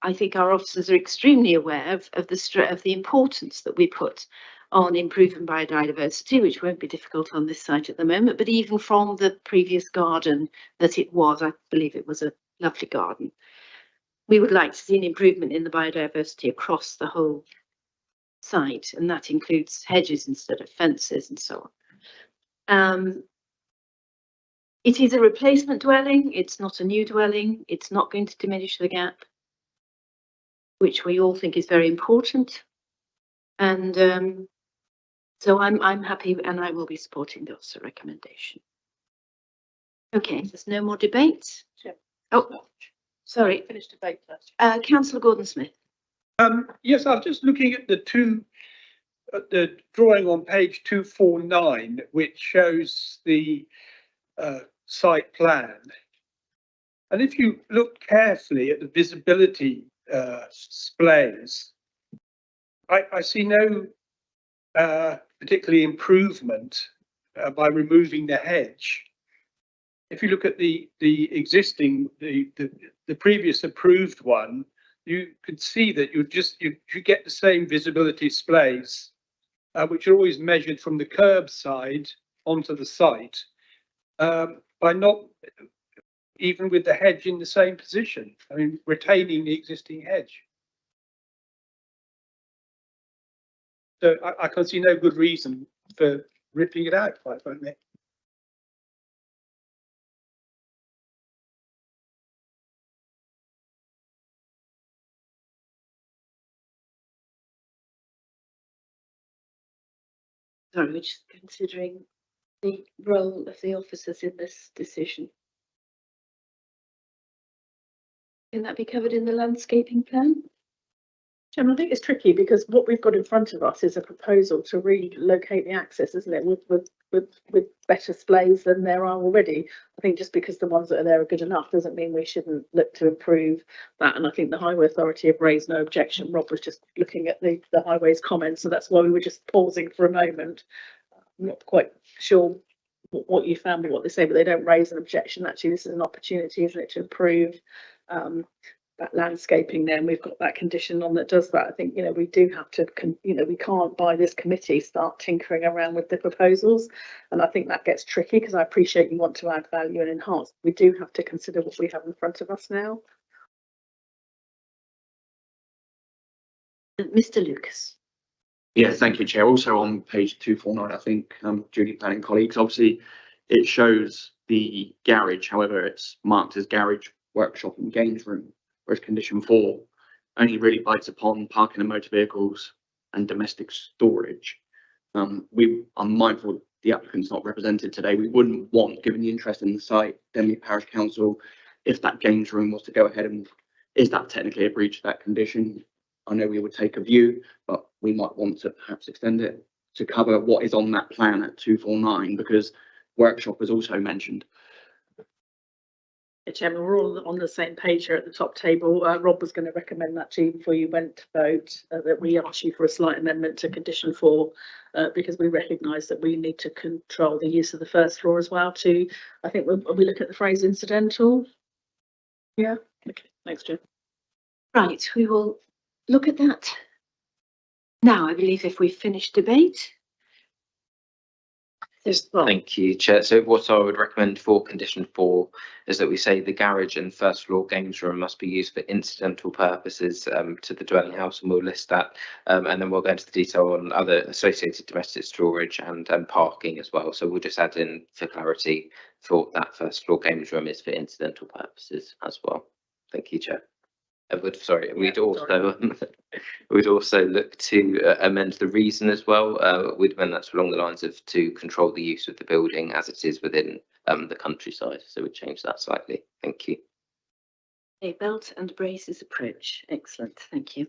I think our officers are extremely aware of the importance that we put on improving biodiversity, which won't be difficult on this site at the moment, but even from the previous garden that it was, I believe it was a lovely garden. We would like to see an improvement in the biodiversity across the whole site, and that includes hedges instead of fences and so on. It is a replacement dwelling, it's not a new dwelling, it's not going to diminish the gap, which we all think is very important. And so I'm happy, and I will be supporting the officer recommendation. Okay, there's no more debate. Sure. Oh, sorry. Finish debate first. Councillor Gordon-Smith. Yes, I was just looking at the drawing on page 249, which shows the site plan. And if you look carefully at the visibility displays, I see no particularly improvement by removing the hedge. If you look at the existing, the previous approved one, you could see that you get the same visibility displays, which are always measured from the curb side onto the site, by not even with the hedge in the same position. I mean, retaining the existing hedge. So I can see no good reason for ripping it out, quite frankly. Sorry, we're just considering the role of the officers in this decision. Can that be covered in the landscaping plan? Chairman, I think it's tricky because what we've got in front of us is a proposal to relocate the access, isn't it, with better displays than there are already. I think just because the ones that are there are good enough doesn't mean we shouldn't look to improve that. And I think the Highway Authority have raised no objection. Rob was just looking at the Highways comments, so that's why we were just pausing for a moment. I'm not quite sure what you found and what they say, but they don't raise an objection. Actually, this is an opportunity, isn't it, to improve that landscaping there, and we've got that condition on that does that. I think, we do have to, we can't by this committee start tinkering around with the proposals, and I think that gets tricky because I appreciate you want to add value and enhance. We do have to consider what we have in front of us now. Mr. Lucas. Yeah, thank you, Chair. Also on page 249, I think, Judy, planning colleagues, obviously it shows the garage, however, it's marked as garage, workshop and games room, whereas condition 4 only really bites upon parking of motor vehicles and domestic storage. I'm mindful the applicant's not represented today. We wouldn't want, given the interest in the site, Denley Parish Council, if that games room was to go ahead, and is that technically a breach of that condition? I know we would take a view, but we might want to perhaps extend it to cover what is on that plan at 249, because workshop is also mentioned. Chairman, we're all on the same page here at the top table. Rob was going to recommend that to you before you went to vote, that we ask you for a slight amendment to condition 4, because we recognise that we need to control the use of the first floor as well too. I think we look at the phrase incidental. Yeah, okay, thanks, Jim. Right, we will look at that now. I believe if we've finished debate. Thank you, Chair. So what I would recommend for condition 4 is that we say the garage and first floor games room must be used for incidental purposes to the dwelling house, and we'll list that, and then we'll go into the detail on other associated domestic storage and parking as well. So we'll just add in for clarity for that first floor games room is for incidental purposes as well. Thank you, Chair. We'd also look to amend the reason as well. We'd amend that along the lines of to control the use of the building as it is within the countryside. So we'd change that slightly. Thank you. A belt and braces approach. Excellent. Thank you.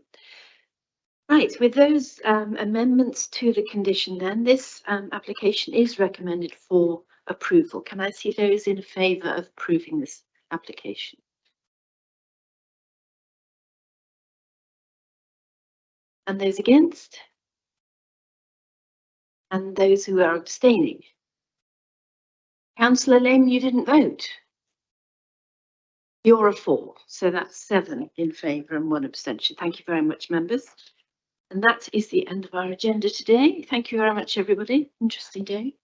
Right, with those amendments to the condition, then this application is recommended for approval. Can I see those in favour of approving this application? And those against? And those who are abstaining? Councillor Lim, you didn't vote. You're a 4, so that's 7 in favour and 1 abstention. Thank you very much, members. And that is the end of our agenda today. Thank you very much, everybody. Interesting day.